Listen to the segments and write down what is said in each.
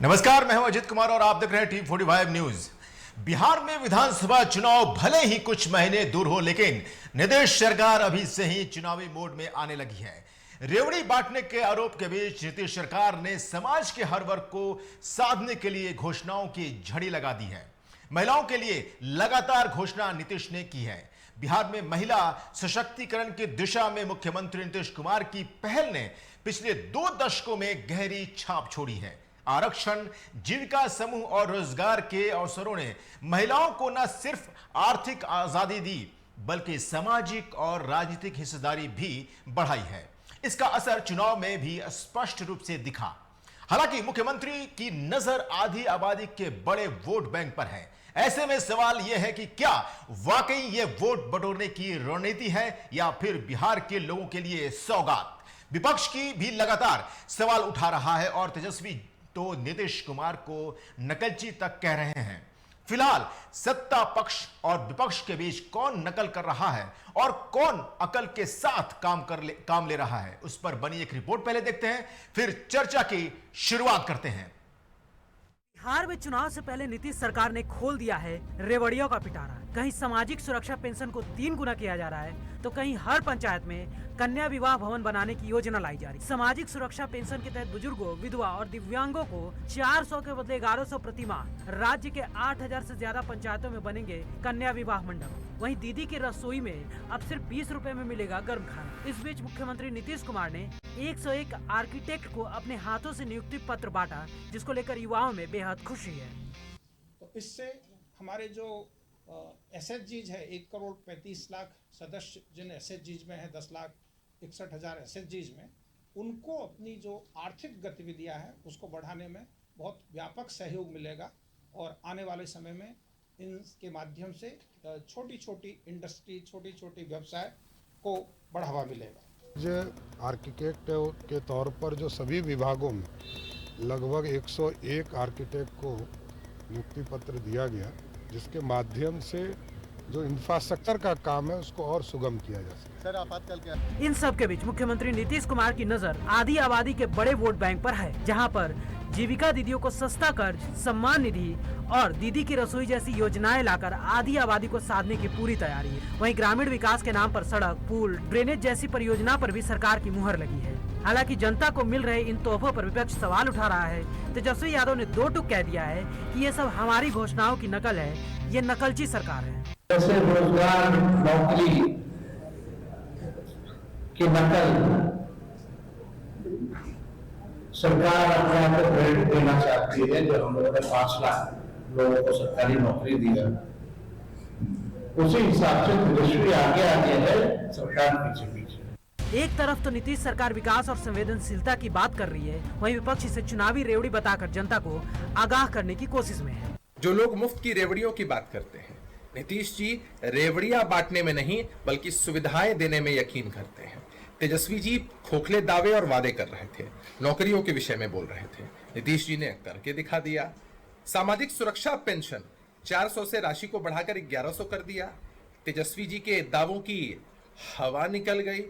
नमस्कार, मैं हूं अजित कुमार और आप देख रहे हैं टीम 45 न्यूज। बिहार में विधानसभा चुनाव भले ही कुछ महीने दूर हो, लेकिन नीतीश सरकार अभी से ही चुनावी मोड में आने लगी है। रेवड़ी बांटने के आरोप के बीच नीतीश सरकार ने समाज के हर वर्ग को साधने के लिए घोषणाओं की झड़ी लगा दी है। महिलाओं के लिए लगातार घोषणा नीतीश ने की है। बिहार में महिला सशक्तिकरण की दिशा में मुख्यमंत्री नीतीश कुमार की पहल ने पिछले 2 दशकों में गहरी छाप छोड़ी है। आरक्षण, जीविका समूह और रोजगार के अवसरों ने महिलाओं को न सिर्फ आर्थिक आजादी दी, बल्कि सामाजिक और राजनीतिक हिस्सेदारी भी बढ़ाई है। इसका असर चुनाव में भी स्पष्ट रूप से दिखा। हालांकि मुख्यमंत्री की नजर आधी आबादी के बड़े वोट बैंक पर है। ऐसे में सवाल यह है कि क्या वाकई यह वोट बटोरने की रणनीति है या फिर बिहार के लोगों के लिए सौगात। विपक्ष की भी लगातार सवाल उठा रहा है और तेजस्वी तो नीतीश कुमार को नकलची तक कह रहे हैं। फिलहाल सत्ता पक्ष और विपक्ष के बीच कौन नकल कर रहा है और कौन अकल के साथ काम ले रहा है, उस पर बनी एक रिपोर्ट पहले देखते हैं, फिर चर्चा की शुरुआत करते हैं। बिहार में चुनाव से पहले नीतीश सरकार ने खोल दिया है रेवड़ियों का पिटारा। कहीं सामाजिक सुरक्षा पेंशन को 3 गुना किया जा रहा है, तो कहीं हर पंचायत में कन्या विवाह भवन बनाने की योजना लाई जा रही। सामाजिक सुरक्षा पेंशन के तहत बुजुर्गों, विधवा और दिव्यांगों को 400 के बदले 1100 प्रति माह। राज्य के 8000 से ज्यादा पंचायतों में बनेंगे कन्या विवाह मंडप। वहीं दीदी की रसोई में अब सिर्फ 20 रुपए में मिलेगा गर्म खाना। इस बीच मुख्यमंत्री नीतीश कुमार ने 101 आर्किटेक्ट को अपने हाथों से नियुक्ति पत्र बांटा, जिसको लेकर युवाओं में बेहद खुशी है। तो इससे हमारे जो एसएचजीज है 1,35,00,000 सदस्य जिन एसएचजीज में है 10,61,000 एसएचजीज में, उनको अपनी जो आर्थिक गतिविधियां हैं उसको बढ़ाने में बहुत व्यापक सहयोग मिलेगा और आने वाले समय में इनके माध्यम से छोटी छोटी इंडस्ट्री, छोटी छोटी व्यवसाय को बढ़ावा मिलेगा। जो आर्किटेक्ट के तौर पर जो सभी विभागों में लगभग 101 आर्किटेक्ट को नियुक्ति पत्र दिया गया, जिसके माध्यम से जो इंफ्रास्ट्रक्चर का काम है उसको और सुगम किया जा सके। सर, आपातकाल क्या? इन सब के बीच मुख्यमंत्री नीतीश कुमार की नजर आधी आबादी के बड़े वोट बैंक पर है, जहां पर जीविका दीदियों को सस्ता कर्ज, सम्मान निधि और दीदी की रसोई जैसी योजनाएं लाकर आधी आबादी को साधने की पूरी तैयारी है। वहीं ग्रामीण विकास के नाम पर सड़क, पुल, ड्रेनेज जैसी परियोजना पर भी सरकार की मुहर लगी है। हालांकि जनता को मिल रहे इन तोहफों पर विपक्ष सवाल उठा रहा है। तेजस्वी यादव ने 2 टूक कह दिया है कि ये सब हमारी घोषणाओं की नकल है, ये नकलची सरकार है। जैसे रोजगार, नौकरी की नकल सरकार अपने आप को क्रेडिट देना चाहती है। जो हम लोगों ने 5 लाख लोगों को सरकारी नौकरी दी है, उसी हिसाब से तेजस्वी आगे है, सरकार पीछे पीछे। एक तरफ तो नीतीश सरकार विकास और संवेदनशीलता की बात कर रही है, वहीं विपक्ष इसे चुनावी रेवड़ी बताकर जनता को आगाह करने की कोशिश में है। जो लोग मुफ्त की रेवड़ियों की बात करते हैं, नीतीश जी रेवड़ियां बांटने में नहीं बल्कि सुविधाएं देने में यकीन करते हैं। तेजस्वी जी खोखले दावे और वादे कर रहे थे, नौकरियों के विषय में बोल रहे थे। नीतीश जी ने करके दिखा दिया। सामाजिक सुरक्षा पेंशन 400 से राशि को बढ़ाकर 1100 कर दिया। तेजस्वी जी के दावों की हवा निकल गई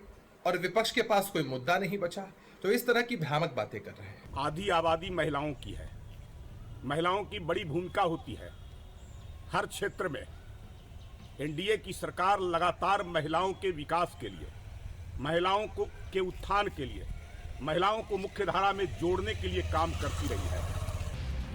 और विपक्ष के पास कोई मुद्दा नहीं बचा, तो इस तरह की भ्रामक बातें कर रहे हैं। आधी आबादी महिलाओं की है। महिलाओं की बड़ी भूमिका होती है हर क्षेत्र में। एनडीए की सरकार लगातार महिलाओं के विकास के लिए, महिलाओं को के उत्थान के लिए, महिलाओं को मुख्यधारा में जोड़ने के लिए काम करती रही है।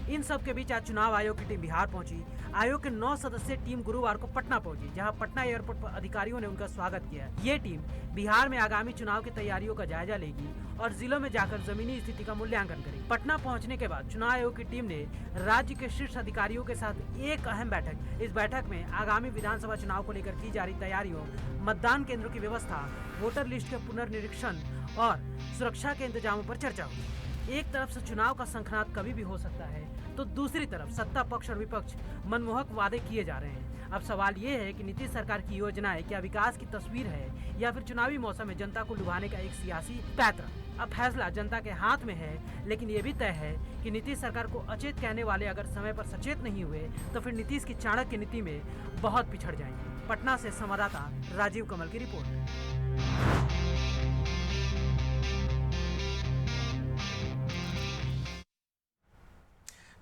इन सब के बीच आज चुनाव आयोग की टीम बिहार पहुंची। आयोग के 9 सदस्यीय टीम गुरुवार को पटना पहुंची, जहां पटना एयरपोर्ट पर अधिकारियों ने उनका स्वागत किया। ये टीम बिहार में आगामी चुनाव की तैयारियों का जायजा लेगी और जिलों में जाकर जमीनी स्थिति का मूल्यांकन करेगी। पटना पहुंचने के बाद चुनाव आयोग की टीम ने राज्य के शीर्ष अधिकारियों के साथ एक अहम बैठक। इस बैठक में आगामी विधानसभा चुनाव को लेकर की जा रही तैयारियों, मतदान केंद्रों की व्यवस्था, वोटर लिस्ट के पुनर्निरीक्षण और सुरक्षा के इंतजामों पर चर्चा हुई। एक तरफ से चुनाव का शंखनाद कभी भी हो सकता है, तो दूसरी तरफ सत्ता पक्ष और विपक्ष मनमोहक वादे किए जा रहे हैं। अब सवाल ये है कि नीतीश सरकार की योजनाएं क्या विकास की तस्वीर है या फिर चुनावी मौसम में जनता को लुभाने का एक सियासी पैतरा। अब फैसला जनता के हाथ में है, लेकिन ये भी तय है कि नीतीश सरकार को अचेत कहने वाले अगर समय पर सचेत नहीं हुए तो फिर नीतीश की चाणक्य नीति में बहुत पिछड़ जाएंगे। पटना से संवाददाता राजीव कमल की रिपोर्ट।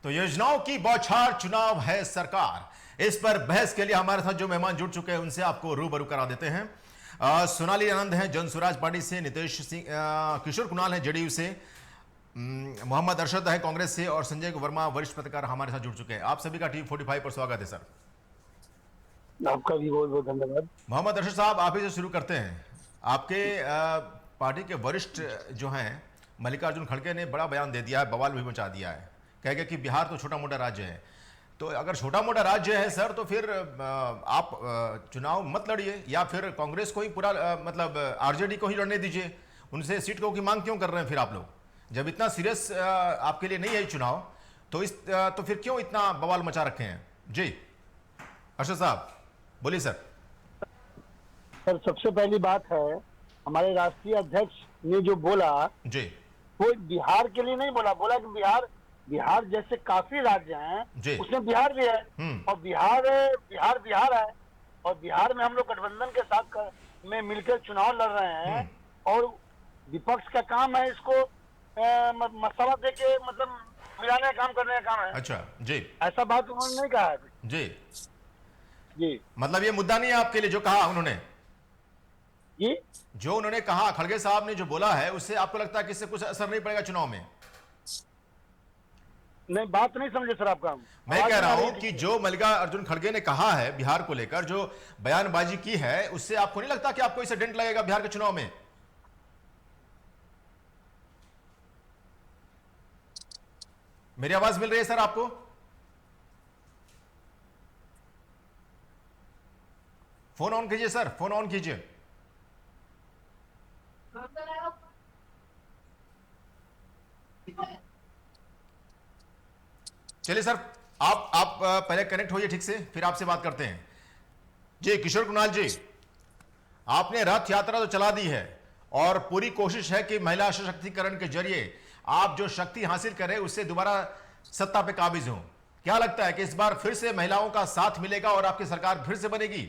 तो योजनाओं की बौछार, चुनाव है सरकार, इस पर बहस के लिए हमारे साथ जो मेहमान जुड़ चुके हैं उनसे आपको रूबरू करा देते हैं। सोनाली आनंद हैं जन स्वराज पार्टी से, नितेश सिंह, किशोर कुणाल हैं जेडीयू से, मोहम्मद अरशद है कांग्रेस से और संजय वर्मा वरिष्ठ पत्रकार हमारे साथ जुड़ चुके हैं। आप सभी का टीवी 45 पर स्वागत है सर। आपका भी बहुत बहुत धन्यवाद। मोहम्मद अरशद साहब, आप ही से शुरू करते हैं। आपके पार्टी के वरिष्ठ जो हैं मल्लिकार्जुन खड़गे ने बड़ा बयान दे दिया है, बवाल भी मचा दिया है, कह गया कि बिहार तो छोटा मोटा राज्य है। तो अगर छोटा मोटा राज्य है सर, तो फिर आप चुनाव मत लड़िए या फिर कांग्रेस को ही पूरा मतलब आरजेडी को ही लड़ने दीजिए, उनसे सीट को की मांग क्यों कर रहे हैं फिर आप लोग? जब इतना सीरियस आपके लिए नहीं है चुनाव, तो फिर क्यों इतना बवाल मचा रखे हैं? जी अरशद साहब बोलिए सर। सर, सबसे पहली बात है, हमारे राष्ट्रीय अध्यक्ष ने जो बोला जी, वो बिहार के लिए नहीं बोला। बोला कि बिहार जैसे काफी राज्य हैं, उसमें बिहार भी है और बिहार है और बिहार में हम लोग गठबंधन के साथ में मिलकर चुनाव लड़ रहे हैं और विपक्ष का काम है इसको मसाला दे के मतलब मिलाने का काम, करने का काम है। अच्छा जी, ऐसा बात उन्होंने नहीं कहा है जी जी। मतलब ये मुद्दा नहीं है आपके लिए जो कहा उन्होंने? जी, जो उन्होंने कहा, खड़गे साहब ने जो बोला है, उससे आपको लगता है कि इससे कुछ असर नहीं पड़ेगा चुनाव में? नहीं, बात नहीं समझे सर आपका। मैं कह रहा हूं कि जो मल्लिकार्जुन खड़गे ने कहा है बिहार को लेकर, जो बयानबाजी की है, उससे आपको नहीं लगता कि आपको इससे डेंट लगेगा बिहार के चुनाव में? मेरी आवाज मिल रही है सर आपको? फोन ऑन कीजिए सर, फोन ऑन कीजिए। चलिए सर, आप पहले कनेक्ट होइए ठीक से, फिर आपसे बात करते हैं। जी किशोर कुणाल जी, आपने रथ यात्रा तो चला दी है और पूरी कोशिश है कि महिला सशक्तिकरण के जरिए आप जो शक्ति हासिल करें उससे दोबारा सत्ता पे काबिज हो। क्या लगता है कि इस बार फिर से महिलाओं का साथ मिलेगा और आपकी सरकार फिर से बनेगी?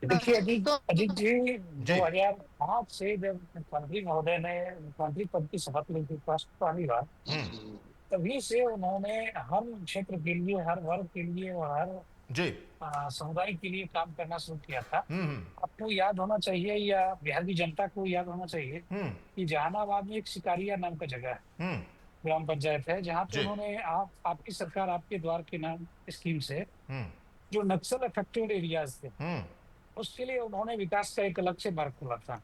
देखिए अजीत जी, 2005 से जब मुख्यमंत्री महोदय ने मुख्यमंत्री पद की शपथ ली थी पहली बार, तभी से उन्होंने हर क्षेत्र के लिए, हर वर्ग के लिए और हर समुदाय के लिए काम करना शुरू किया था। आपको याद होना चाहिए या बिहार की जनता को याद होना चाहिए कि जहानाबाद में एक शिकारिया नाम का जगह है, ग्राम पंचायत है, जहाँ पे उन्होंने आपकी सरकार आपके द्वार के नाम स्कीम से जो नक्सल अफेक्टेड एरियाज थे उसके लिए उन्होंने विकास का एक अलग से मार्ग खोला था।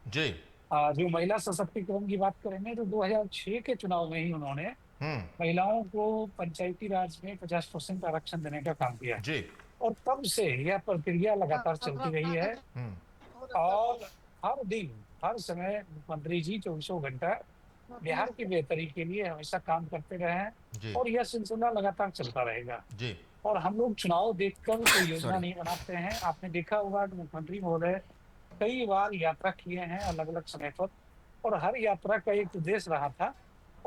जो महिला सशक्तिकरण की बात करेंगे तो 2006 के चुनाव में ही उन्होंने महिलाओं को पंचायती राज में 50% आरक्षण देने का काम किया और तब से यह प्रक्रिया लगातार चलती रही है और हर दिन हर समय मुख्यमंत्री जी 24 घंटा बिहार की बेहतरी के लिए हमेशा काम करते रहे हैं और यह सिलसिला लगातार चलता रहेगा। और हम लोग चुनाव देखकर कोई योजना नहीं बनाते हैं। आपने देखा होगा कि मुख्यमंत्री महोदय कई बार यात्रा किए हैं अलग अलग समय पर और हर यात्रा का एक उद्देश्य रहा था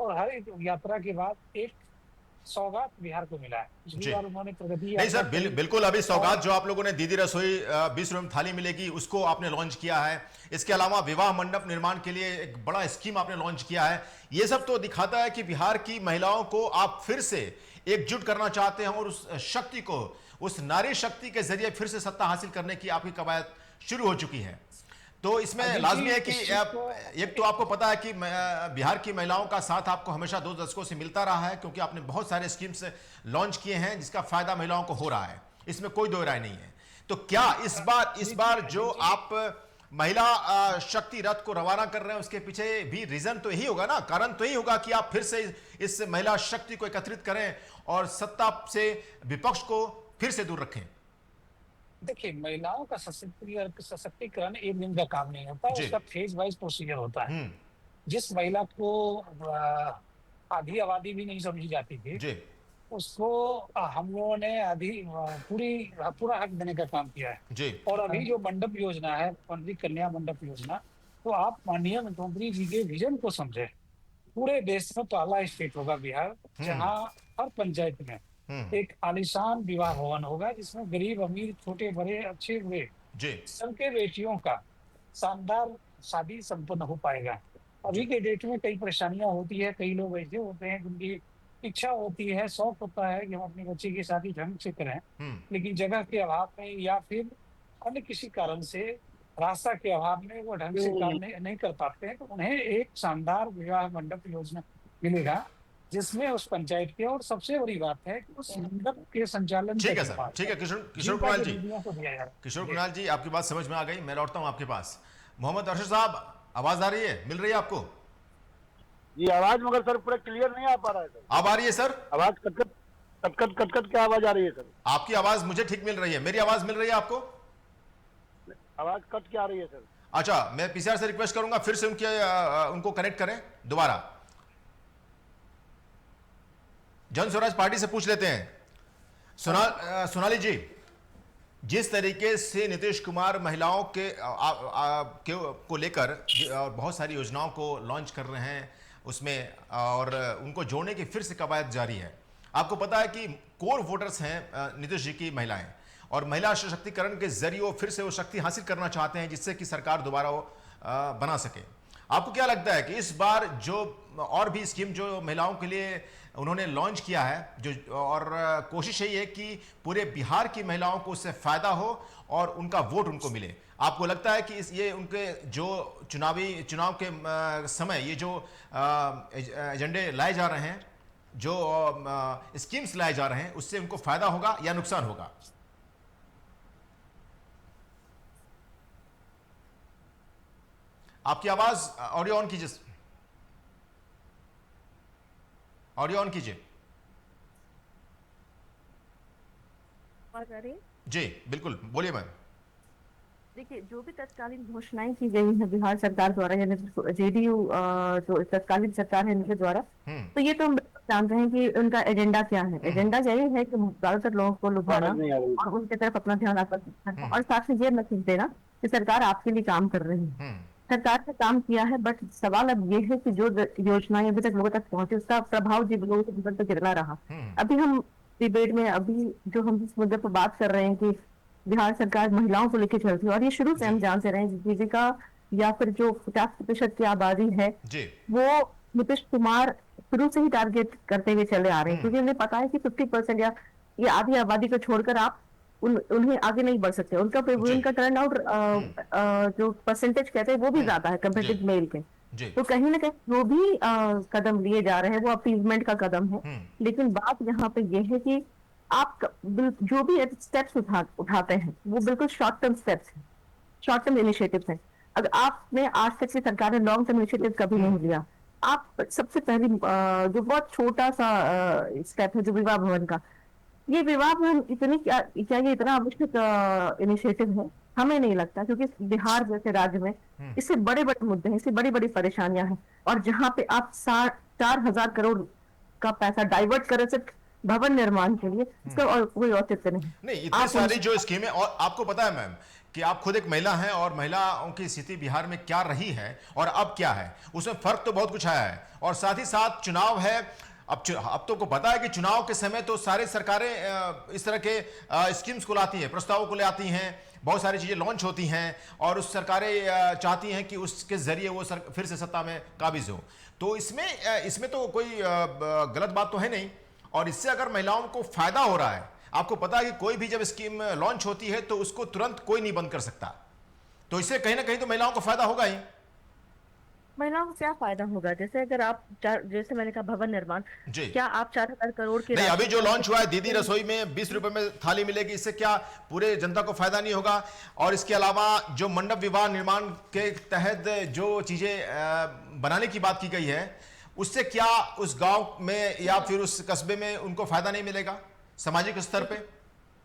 और हर एक यात्रा के बाद एक सौगात बिहार को मिला है। पिछली बार उन्होंने प्रगति नहीं सर, बिल्कुल अभी सौगात जो आप लोगों ने दीदी रसोई 20 रुपए में थाली मिलेगी उसको आपने लॉन्च किया है। इसके अलावा विवाह मंडप निर्माण के लिए एक बड़ा स्कीम आपने लॉन्च किया है। ये सब तो दिखाता है कि बिहार की महिलाओं को आप फिर से एकजुट करना चाहते हैं और उस शक्ति को, उस नारी शक्ति के जरिए फिर से सत्ता हासिल करने की आपकी कवायद शुरू हो चुकी है। तो इसमें लाजमी है कि एक तो आपको पता है कि बिहार की महिलाओं का साथ आपको हमेशा 2 दशकों से मिलता रहा है क्योंकि आपने बहुत सारे स्कीम्स लॉन्च किए हैं जिसका फायदा महिलाओं को हो रहा है, इसमें कोई दो राय नहीं है। तो क्या इस बार जो आप महिला शक्ति रथ को रवाना कर रहे हैं उसके पीछे भी रीजन तो यही होगा ना, कारण तो यही होगा कि आप फिर से इस महिला शक्ति को एकत्रित करें और सत्ता से विपक्ष को फिर से दूर रखें? देखिए, महिलाओं का सशक्तिकरण एक दिन का काम नहीं होता, उसका फेज वाइज प्रोसीजर होता है। जिस महिला को आधी आबादी भी नहीं समझी जाती थी उसको हम लोगों ने पूरा हक देने का काम किया है। और अभी जो मंडप योजना है, मुख्यमंत्री कन्या मंडप योजना, तो आप माननीय मुख्यमंत्री जी के विजन को समझे। पूरे देश में पहला स्टेट होगा बिहार जहाँ हर पंचायत में एक आलीशान विवाह भवन होगा जिसमें गरीब अमीर छोटे बड़े अच्छे बुरे सबके बेटियों का शानदार शादी संपन्न हो पाएगा। अभी के डेट में कई परेशानियां होती है, कई लोग ऐसे होते हैं जिनकी इच्छा होती है, शौक होता है कि हम अपने बच्चे की शादी ढंग से करें, लेकिन जगह के अभाव में या फिर अन्य किसी कारण से, रास्ता के अभाव में वो ढंग से काम नहीं कर पाते हैं, तो उन्हें एक शानदार विवाह मंडप योजना मिलेगा, जिसमें उस पंचायत के, और सबसे बड़ी बात है कि उस मंडप के संचालन ठीक है सर, ठीक है किशोर कुणाल जी, किशोर कुणाल जी आपकी बात समझ में आ गई। मैं लौटता हूं आपके पास। मोहम्मद अरशद साहब, आवाज आ रही है, मिल रही है आपको? जी आवाज मगर सर पूरा क्लियर नहीं आ पा रहा है सर। अब आ रही है सर? आवाज कट क्या आवाज आ रही है सर? आपकी आवाज मुझे ठीक मिल रही है, मेरी आवाज मिल रही है आपको? आवाज कट क्या आ रही है सर? अच्छा, मैं पीसीआर से रिक्वेस्ट करूंगा फिर से उनको कनेक्ट करें दोबारा। जन स्वराज पार्टी से पूछ लेते हैं। सोनाली जी, जिस तरीके से नीतीश कुमार महिलाओं को लेकर बहुत सारी योजनाओं को लॉन्च कर रहे हैं उसमें, और उनको जोड़ने की फिर से कवायद जारी है। आपको पता है कि कोर वोटर्स हैं नीतीश जी की महिलाएं, और महिला सशक्तिकरण के जरिए वो फिर से वो शक्ति हासिल करना चाहते हैं जिससे कि सरकार दोबारा वो बना सके। आपको क्या लगता है कि इस बार जो और भी स्कीम जो महिलाओं के लिए उन्होंने लॉन्च किया है, जो और कोशिश यही है कि पूरे बिहार की महिलाओं को उससे फायदा हो और उनका वोट उनको मिले, आपको लगता है कि ये उनके जो चुनाव के समय ये जो एजेंडे लाए जा रहे हैं, जो स्कीम्स लाए जा रहे हैं, उससे उनको फायदा होगा या नुकसान होगा? आपकी आवाज ऑडियो ऑन कीजिए, ऑडियो ऑन कीजिए। जी बिल्कुल, बोलिए मैम। देखिए, जो भी तत्कालीन घोषणाएं की गई है बिहार सरकार द्वारा, यानी जेडीयू जो तत्कालीन सरकार है इनके द्वारा, तो ये तो हम जानते हैं कि उनका एजेंडा क्या है। एजेंडा यही है कि ज्यादातर लोगों को लुभाना और उनकी तरफ अपना ध्यान आकर्षित करना, और साथ में ये मैसेज देना कि सरकार आपके लिए काम कर रही है। सरकार ने काम किया है, बट सवाल अब ये है कि जो योजनाएं अभी तक लोगों तक पहुंची उसका प्रभाव जी लोगों के जीवन पर कितना रहा। अभी हम डिबेट में अभी जो हम इस मुद्दे पर बात कर रहे हैं कि बिहार सरकार महिलाओं को लेकर चलती है, और ये शुरू से हम जानते रहे हैं जीविका या फिर जो 50% की आबादी है वो नीतीश कुमार शुरू से ही टारगेट करते हुए चले आ रहे हैं, क्योंकि उन्हें पता है कि 50% या ये आधी आबादी को छोड़कर आप उन्हें आगे नहीं बढ़ सकते। उनका टर्न आउट जो परसेंटेज कहते हैं वो भी ज्यादा है कंपेरेटिव मेल के। तो कहीं ना कहीं जो भी कदम लिए जा रहे हैं वो अपीजमेंट का कदम है, लेकिन बात यहाँ पे ये है कि आप जो भी स्टेप्स उठाते हैं वो बिल्कुल शॉर्ट टर्म स्टेप्स हैं, शॉर्ट टर्म इनिशिएटिव्स हैं। अगर आपने आज तक की सरकार ने लॉन्ग टर्म इनिशिएटिव कभी नहीं लिया, आप सबसे पहली जो बहुत छोटा सा स्टेप है जो विवाह भवन का, ये विवाह भवन क्या ये इतना आवश्यक इनिशिएटिव है? हमें नहीं लगता, क्योंकि बिहार जैसे राज्य में इससे बड़े बड़े मुद्दे हैं, इससे बड़ी बड़ी परेशानियां हैं, और जहाँ पे आप 4,000 करोड़ का पैसा डाइवर्ट करें सिर्फ भवन निर्माण के लिए, इसका और कोई औचित्य नहीं। इतनी सारी जो स्कीमें, और आपको पता है मैम कि आप खुद एक महिला हैं, और महिलाओं की स्थिति बिहार में क्या रही है और अब क्या है, उसमें फर्क तो बहुत कुछ आया है। और साथ ही साथ चुनाव है, अब तो को पता है कि चुनाव के समय तो सारे सरकारें इस तरह के स्कीम्स को लाती हैं, प्रस्तावों को ले आती हैं, बहुत सारी चीजें लॉन्च होती हैं, और उस सरकारें चाहती हैं कि उसके जरिए वो फिर से सत्ता में काबिज हो। तो इसमें तो कोई गलत बात तो है नहीं, और इससे अगर महिलाओं को फायदा हो रहा है, आपको पता है कि कोई भी जब स्कीम लॉन्च होती है तो उसको तुरंत कोई नहीं बंद कर सकता, तो इससे कहीं ना कहीं तो महिलाओं को फायदा होगा ही। महिलाओं को क्या फायदा होगा? जैसे अगर आप जैसे मैंने कहा भवन निर्माण, क्या आप 4,000 करोड़ के नहीं, अभी जो लॉन्च हुआ है दीदी रसोई में 20 रुपए में थाली मिलेगी, इससे क्या पूरे जनता को फायदा नहीं होगा? और इसके अलावा जो मंडप विवाह निर्माण के तहत जो चीजें बनाने की बात की गई है, उससे क्या उस गांव में या फिर उस कस्बे में उनको फायदा नहीं मिलेगा सामाजिक स्तर पे?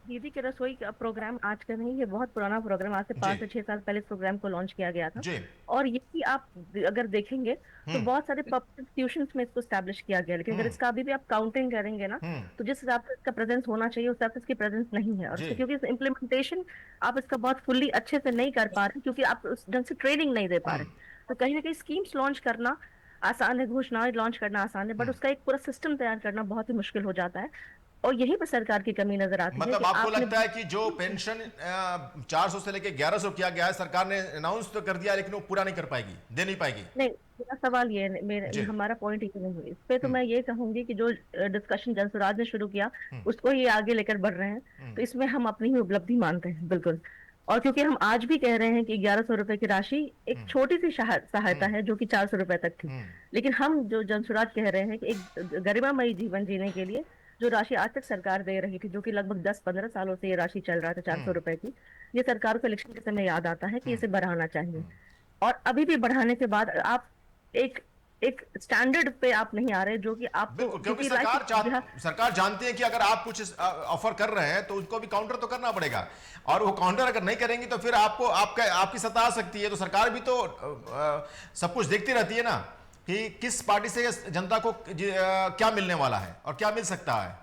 दीदी के रसोई का प्रोग्राम आज का नहीं, ये बहुत पुराना प्रोग्राम, आज से 5 से 6 साल पहले इस प्रोग्राम को लॉन्च किया गया था। और ये आप अगर देखेंगे तो बहुत सारे पब्लिक इंस्टीट्यूशंस में इसको स्टैब्लिश किया गया, लेकिन अगर इसका अभी भी आप काउंटिंग करेंगे ना, तो जिस हिसाब से इसका प्रेजेंस होना चाहिए उस हिसाब से इसकी प्रेजेंस नहीं है, और क्योंकि इम्प्लीमेंटेशन आप इसका बहुत फुल्ली अच्छे से नहीं कर पा रहे, क्योंकि आप उस ढंग से ट्रेनिंग नहीं दे पा रहे। तो कहीं ना कहीं स्कीम्स लॉन्च करना आसान है, घोषणाएं लॉन्च करना आसान है, बट उसका एक पूरा सिस्टम तैयार करना बहुत ही मुश्किल हो जाता है। और यही पर सरकार की कमी नजर आती है। मतलब कि आपको आपने लगता है कि जो पेंशन 400 से लेके 1100 किया गया है, सरकार ने अनाउंस तो कर दिया लेकिन वो पूरा नहीं कर पाएगी, दे नहीं पाएगी? नहीं, मेरा सवाल ये है, हमारा पॉइंट ये नहीं है इस पे। तो मैं ये कहूंगी कि जो डिस्कशन जनसुराज ने शुरू किया उसको ये आगे लेकर बढ़ रहे हैं, तो इसमें हम अपनी ही उपलब्धि मानते हैं बिल्कुल। और क्योंकि हम आज भी कह रहे हैं कि 1100 रुपए की राशि एक छोटी सी सहायता है जो कि 400 रुपए तक थी, लेकिन हम जो जनसुराज कह रहे हैं कि एक गरिमामयी जीवन जीने के लिए जो राशि आज तक सरकार दे रही थी, जो कि लगभग 10-15 सालों से ये राशि चल रहा था 400 रुपए की, ये सरकार को इलेक्शन के समय याद आता है कि इसे बढ़ाना चाहिए। और अभी भी बढ़ाने के बाद आप एक स्टैंडर्ड पे आप नहीं आ रहे जो कि आपको, क्योंकि सरकार जानती है कि अगर आप कुछ ऑफर कर रहे हैं तो उनको भी काउंटर तो करना पड़ेगा, और वो काउंटर अगर नहीं करेंगी तो फिर आपकी सत्ता आ सकती है। तो सरकार भी तो सब कुछ देखती रहती है ना कि किस पार्टी से जनता को क्या मिलने वाला है और क्या मिल सकता है।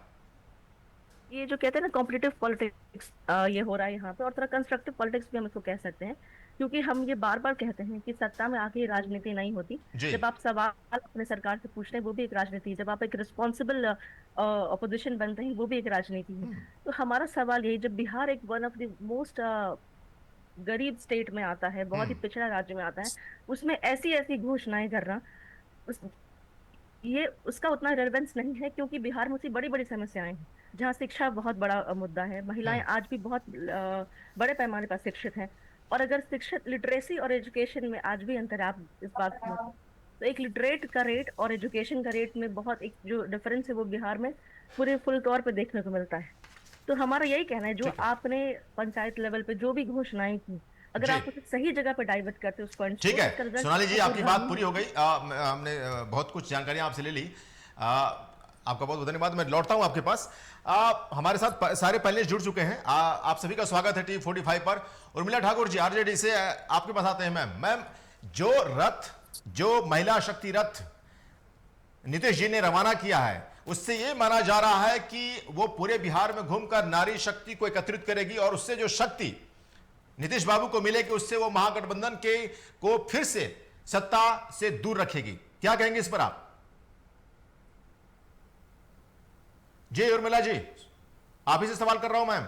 ये जो कहते हैं ना कॉम्पिटिटिव पॉलिटिक्स, ये हो रहा है यहाँ पे, और थोड़ा कंस्ट्रक्टिव पॉलिटिक्स भी हम इसको कह सकते हैं, क्योंकि हम ये बार बार कहते हैं कि सत्ता में आके राजनीति नहीं होती। जब आप सवाल अपने सरकार से पूछते हैं वो भी एक राजनीति है, जब आप एक रिस्पॉन्सिबल अपोजिशन बनते हैं वो भी एक राजनीति है। तो हमारा सवाल यही, जब बिहार एक वन ऑफ द मोस्ट गरीब स्टेट में आता है, बहुत ही पिछड़ा राज्य में आता है, उसमें ऐसी ऐसी घोषणाएं करना ये उसका उतना रेलेवेंस नहीं है, क्योंकि बिहार में उसकी बड़ी बड़ी समस्याएं हैं, जहाँ शिक्षा बहुत बड़ा मुद्दा है। महिलाएं आज भी बहुत बड़े पैमाने पर शिक्षित हैं, और अगर शिक्षित लिटरेसी और एजुकेशन में आज भी अंतर, आप इस बात में तो एक लिटरेट का रेट और एजुकेशन का रेट में बहुत एक जो डिफरेंस है वो बिहार में पूरे फुल तौर पे देखने को मिलता है। तो हमारा यही कहना है, जो आपने पंचायत लेवल पे जो भी घोषणाएं की, अगर आप उसे सही जगह पे डाइवर्ट करते उस पॉइंट, ठीक है सोनाली जी, आपकी बात पूरी हो गई। हमने बहुत कुछ जानकारियां आपसे ले ली, आपका बहुत बहुत धन्यवाद। मैं लौटता हूं आपके पास। हमारे साथ सारे पैनलिस्ट जुड़ चुके हैं। आप सभी का स्वागत है T45 पर। उर्मिला ठाकुर जी आरजेडी से आपके पास आते हैं। मैम, जो महिला शक्ति रथ नीतीश जी ने रवाना किया है, उससे यह माना जा रहा है कि वो पूरे बिहार में घूमकर नारी शक्ति को एकत्रित करेगी, और उससे जो शक्ति नीतीश बाबू को मिलेगी उससे वो महागठबंधन को फिर से सत्ता से दूर रखेगी। क्या कहेंगे इस पर आप? जी उर्मिला जी, आप ही से सवाल कर रहा हूं मैम।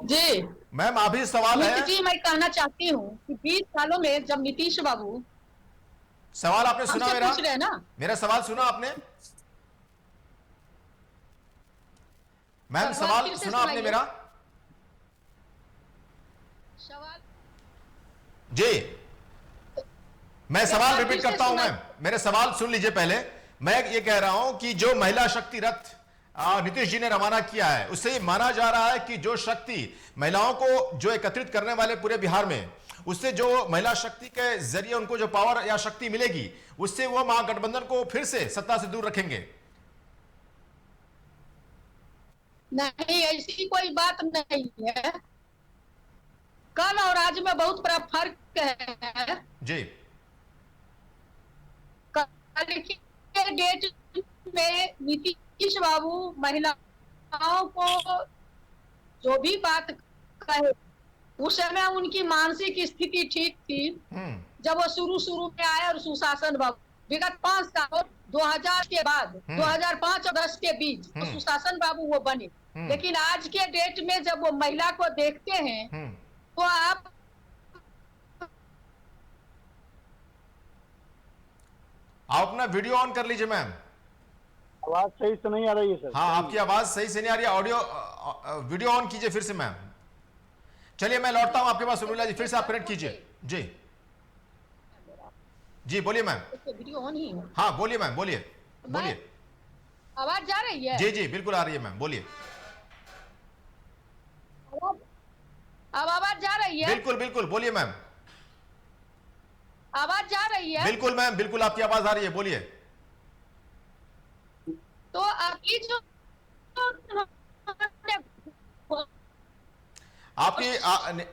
जी मैम, आप ही सवाल है जी। मैं कहना चाहती हूँ कि 20 सालों में जब नीतीश बाबू, सवाल आपने सुना मेरा? पूछ रहे हैं ना, मेरा सवाल सुना आपने? मैम सवाल सुना आपने मेरा? सवाल जी, मैं सवाल रिपीट करता हूं मैम, मेरे सवाल सुन लीजिए पहले। मैं ये कह रहा हूं कि जो महिला शक्ति रथ नीतीश जी ने रवाना किया है, उससे ये माना जा रहा है कि जो शक्ति महिलाओं को जो एकत्रित करने वाले पूरे बिहार में, उससे जो महिला शक्ति के जरिए उनको जो पावर या शक्ति मिलेगी, उससे वो महागठबंधन को फिर से सत्ता से दूर रखेंगे। नहीं, ऐसी कोई बात नहीं है। कल और आज में बहुत बड़ा फर्क है जी। कल के डेट में नीतीश बाबू महिलाओं को जो भी बात कहे, उस समय उनकी मानसिक स्थिति ठीक थी जब वो शुरू में आए, और सुशासन बाबू विगत 5 साल 2000 के बाद 2005 और 10 के बीच तो सुशासन बाबू वो बने। लेकिन आज के डेट में जब वो महिला को देखते हैं तो आप अपना वीडियो ऑन कर लीजिए मैम। आवाज सही से नहीं आ रही है सर। हाँ, आपकी आवाज सही से नहीं आ रही है। ऑडियो वीडियो ऑन कीजिए फिर से मैम। चलिए मैं लौटता हूं आपके पास उर्मिला जी, फिर से आप कनेक्ट कीजिए। जी जी बोलिए मैम। वीडियो ऑन ही है। हाँ बोलिए मैम, बोलिए बोलिए। आवाज जा रही है? जी जी बिल्कुल आ रही है मैम, बोलिए। अब आवाज जा रही है? बिल्कुल बिल्कुल, बोलिए मैम। आवाज जा रही है? बिल्कुल मैम, बिल्कुल आपकी आवाज आ रही है, बोलिए। तो अभी जो आपकी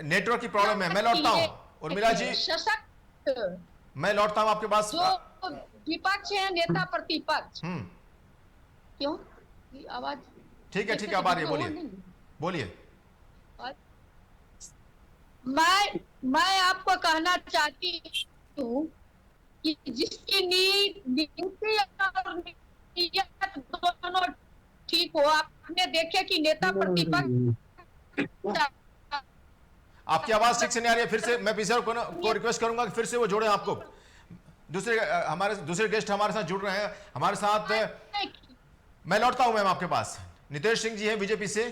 नेटवर्क की प्रॉब्लम है। मैं लौटता हूं उर्मिला जी, सशक्त, मैं लौटता हूं आपके पास। जो विपक्ष है, नेता प्रतिपक्ष, क्यों आवाज ठीक है आप आ रही है, बोलिए बोलिए। मैं आपको कहना चाहती हूँ कि जिसकी नीति और नीयत दोनों ठीक हो। आपने देखे कि नेता प्रतिपक्ष। आपकी आवाज ठीक से नहीं आ रही है, फिर से मैं पीसीआर को रिक्वेस्ट करूंगा कि फिर से वो जोड़े आपको। हमारे दूसरे गेस्ट हमारे साथ जुड़ रहे हैं हमारे साथ। मैं लौटता हूं मैम आपके पास। नितेश सिंह जी हैं बीजेपी से।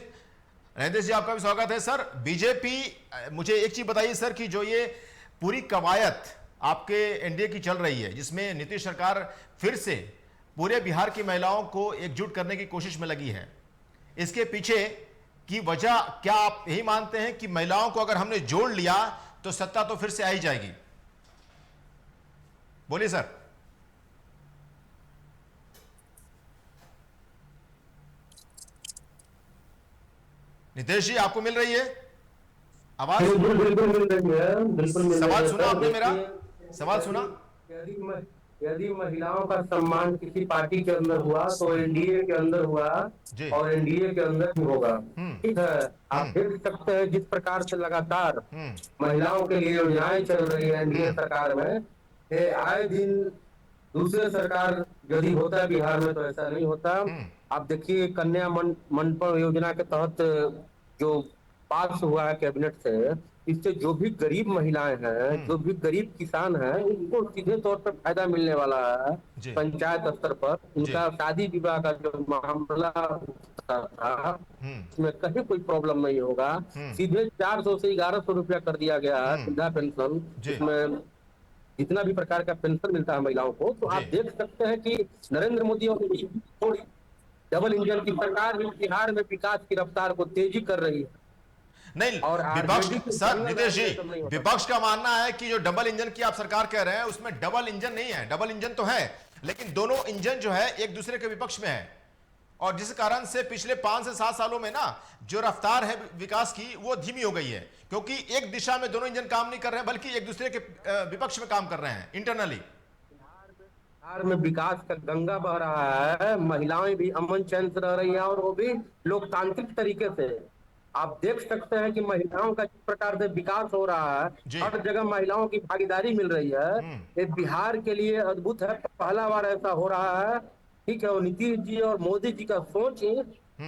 नितेश जी आपका भी स्वागत है सर। बीजेपी, मुझे एक चीज बताइए सर कि जो ये पूरी कवायद आपके एनडीए की चल रही है जिसमें नीतीश सरकार फिर से पूरे बिहार की महिलाओं को एकजुट करने की कोशिश में लगी है, इसके पीछे की वजह क्या आप यही मानते हैं कि महिलाओं को अगर हमने जोड़ लिया तो सत्ता तो फिर से आ ही जाएगी? बोलिए सर। नितेश जी आपको मिल रही है आवाज? बिल्कुल मिल रही है, बिल्कुल मिल रही है। सवाल सुना आपने मेरा? सवाल सुना? यदि महिलाओं का सम्मान किसी पार्टी के अंदर हुआ तो एनडीए के अंदर हुआ और एनडीए के अंदर भी होगा। ठीक है, आप देख सकते हैं जिस प्रकार से लगातार महिलाओं के लिए योजनाएं चल रही है एनडीए सरकार में, आए दिन दूसरे सरकार यदि होता है बिहार में तो ऐसा नहीं होता। आप देखिए कन्या मंडप योजना के तहत जो पास हुआ है कैबिनेट से, इससे जो भी गरीब महिलाएं हैं, जो भी गरीब किसान हैं, उनको सीधे तौर पर फायदा मिलने वाला है। पंचायत स्तर पर उनका शादी विवाह का जो मामला था उसमें कहीं कोई प्रॉब्लम नहीं होगा। सीधे 400 से 1100 रुपया कर दिया गया है वृद्धा पेंशन, जिसमें जितना भी प्रकार का पेंशन मिलता है महिलाओं को। तो आप देख सकते हैं कि नरेंद्र मोदी और थोड़ी डबल इंजन की सरकार भी बिहार में विकास की रफ्तार को तेजी कर रही है। नहीं, और विपक्ष सर, नितेश जी, विपक्ष का मानना है कि जो डबल इंजन की आप सरकार कह रहे हैं उसमें डबल इंजन नहीं है। डबल इंजन तो है लेकिन दोनों इंजन जो है एक दूसरे के विपक्ष में है, और जिस कारण से पिछले 5 से 7 सालों में ना जो रफ्तार है विकास की वो धीमी हो गई है, क्योंकि एक दिशा में दोनों इंजन काम नहीं कर रहे हैं बल्कि एक दूसरे के विपक्ष में काम कर रहे हैं इंटरनली। बिहार में विकास का गंगा बह रहा है, महिलाएं भी अमन चैन से रह रही हैं और वो भी लोकतांत्रिक तरीके से। आप देख सकते हैं कि महिलाओं का जिस प्रकार से विकास हो रहा है, हर जगह महिलाओं की भागीदारी मिल रही है। ये बिहार के लिए अद्भुत है, पहला बार ऐसा हो रहा है। ठीक है, और नीतीश जी और मोदी जी का सोच ही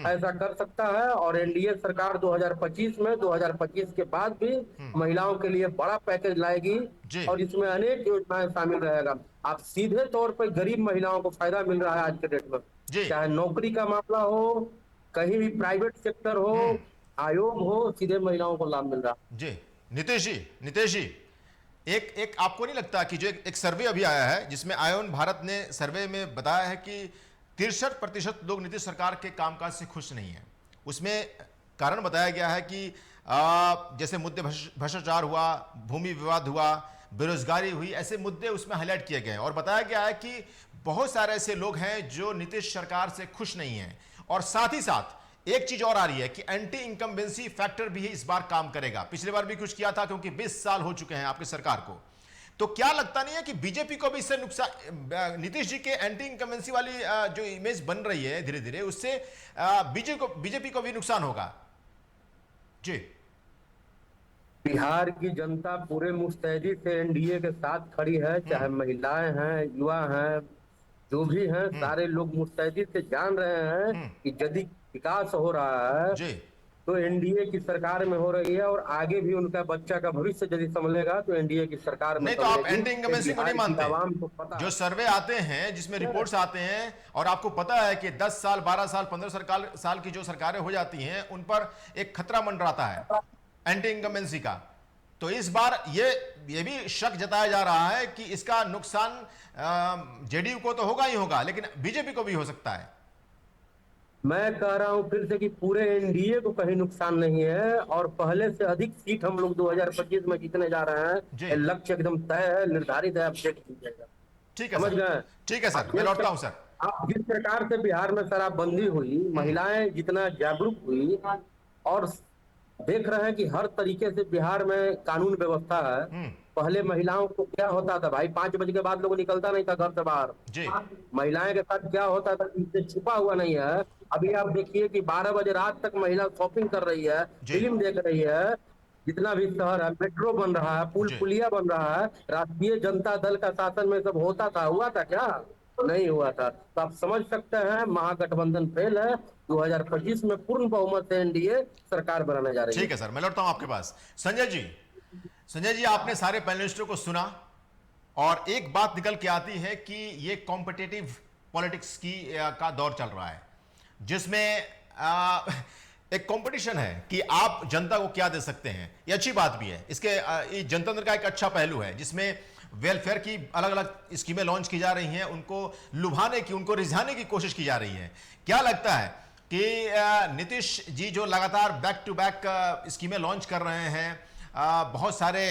ऐसा कर सकता है। और एनडीए सरकार 2025 के बाद भी महिलाओं के लिए बड़ा पैकेज लाएगी और इसमें अनेक योजनाएं शामिल रहेगा। आप सीधे तौर पर गरीब महिलाओं को फायदा मिल रहा है आज के डेट में, चाहे नौकरी का मामला हो, कहीं भी प्राइवेट सेक्टर हो, आयोग हो, सीधे महिलाओं को लाभ मिल रहा। जी नितेश जी, एक आपको नहीं लगता कि जो एक सर्वे अभी आया है जिसमें आयोन भारत ने सर्वे में बताया है कि 63% लोग नीतीश सरकार के कामकाज से खुश नहीं है। उसमें कारण बताया गया है कि जैसे मुद्दे भ्रष्टाचार हुआ, भूमि विवाद हुआ, बेरोजगारी हुई, ऐसे मुद्दे उसमें हाईलाइट किए गए और बताया गया है कि बहुत सारे ऐसे लोग हैं जो नीतीश सरकार से खुश नहीं हैं। और साथ ही साथ एक चीज और आ रही है कि एंटी इनकम्बेंसी फैक्टर भी इस बार काम करेगा। पिछली बार भी कुछ किया था क्योंकि 20 साल हो चुके हैं आपकी सरकार को। तो क्या लगता नहीं है कि बीजेपी को भी इससे नुकसान, नीतीश जी के एंटी इनकम्बेंसी वाली जो इमेज बन रही है धीरे धीरे, उससे बीजेपी को भी नुकसान होगा? जी, बिहार की जनता पूरे मुस्तैदी से एनडीए के साथ खड़ी है, चाहे महिलाएं हैं, युवा हैं, जो भी हैं, सारे लोग मुस्तैदी से जान रहे हैं कि यदि विकास हो रहा है तो एनडीए की सरकार में हो रही है और आगे भी उनका बच्चा का भविष्य यदि संभलेगा तो एनडीए की सरकार में। नहीं तो आप एंटी इनकम्बेंसी को नहीं मानते? जो सर्वे आते हैं जिसमें रिपोर्ट्स आते हैं और आपको पता है कि 10 साल 12 साल 15 साल की जो सरकारें हो जाती हैं उन पर एक खतरा मंडराता है एंटी इनकम्बेंसी का। तो इस बार ये भी शक जताया जा रहा है कि इसका नुकसान जेडीयू को तो होगा ही होगा लेकिन बीजेपी को भी हो सकता है। मैं कह रहा हूं फिर से कि पूरे एनडीए को कहीं नुकसान नहीं है और पहले से अधिक सीट हम लोग 2025 में जीतने जा रहे हैं। लक्ष्य एकदम तय है, निर्धारित है, आप देख लीजिएगा। ठीक है, समझ गए? ठीक है सर, मैं लौटता हूं सर। आप जिस प्रकार से बिहार में शराबबंदी हुई, महिलाएं जितना जागरूक हुई और देख रहे हैं कि हर तरीके से बिहार में कानून व्यवस्था है। पहले महिलाओं को क्या होता था भाई, 5 बजे के बाद लोग निकलता नहीं था घर से बाहर। महिलाएं के साथ क्या होता था इससे छुपा हुआ नहीं है। अभी आप देखिए कि 12 बजे रात तक महिला शॉपिंग कर रही है, फिल्म देख रही है, जितना भी शहर है, मेट्रो बन रहा है, पुल पुलिया बन रहा है, राष्ट्रीय जनता दल का शासन में सब होता था, हुआ था क्या? नहीं हुआ था। तो आप समझ सकते हैं महागठबंधन फेल है। 2025 में पूर्ण बहुमत से एनडीए सरकार बनाने जा रही है। ठीक है सर, मैं लौटता हूं आपके पास। संजय जी, आपने सारे पैनलिस्टों को सुना और एक बात निकल के आती है कि ये कॉम्पिटिटिव पॉलिटिक्स का दौर चल रहा है, जिसमें एक कंपटीशन है कि आप जनता को क्या दे सकते हैं। ये अच्छी बात भी है, इसके जनतंत्र का एक अच्छा पहलू है, जिसमें वेलफेयर की अलग अलग स्कीमें लॉन्च की जा रही हैं, उनको लुभाने की, उनको रिझाने की कोशिश की जा रही है। क्या लगता है कि नीतीश जी जो लगातार बैक टू बैक स्कीमें लॉन्च कर रहे हैं, बहुत सारे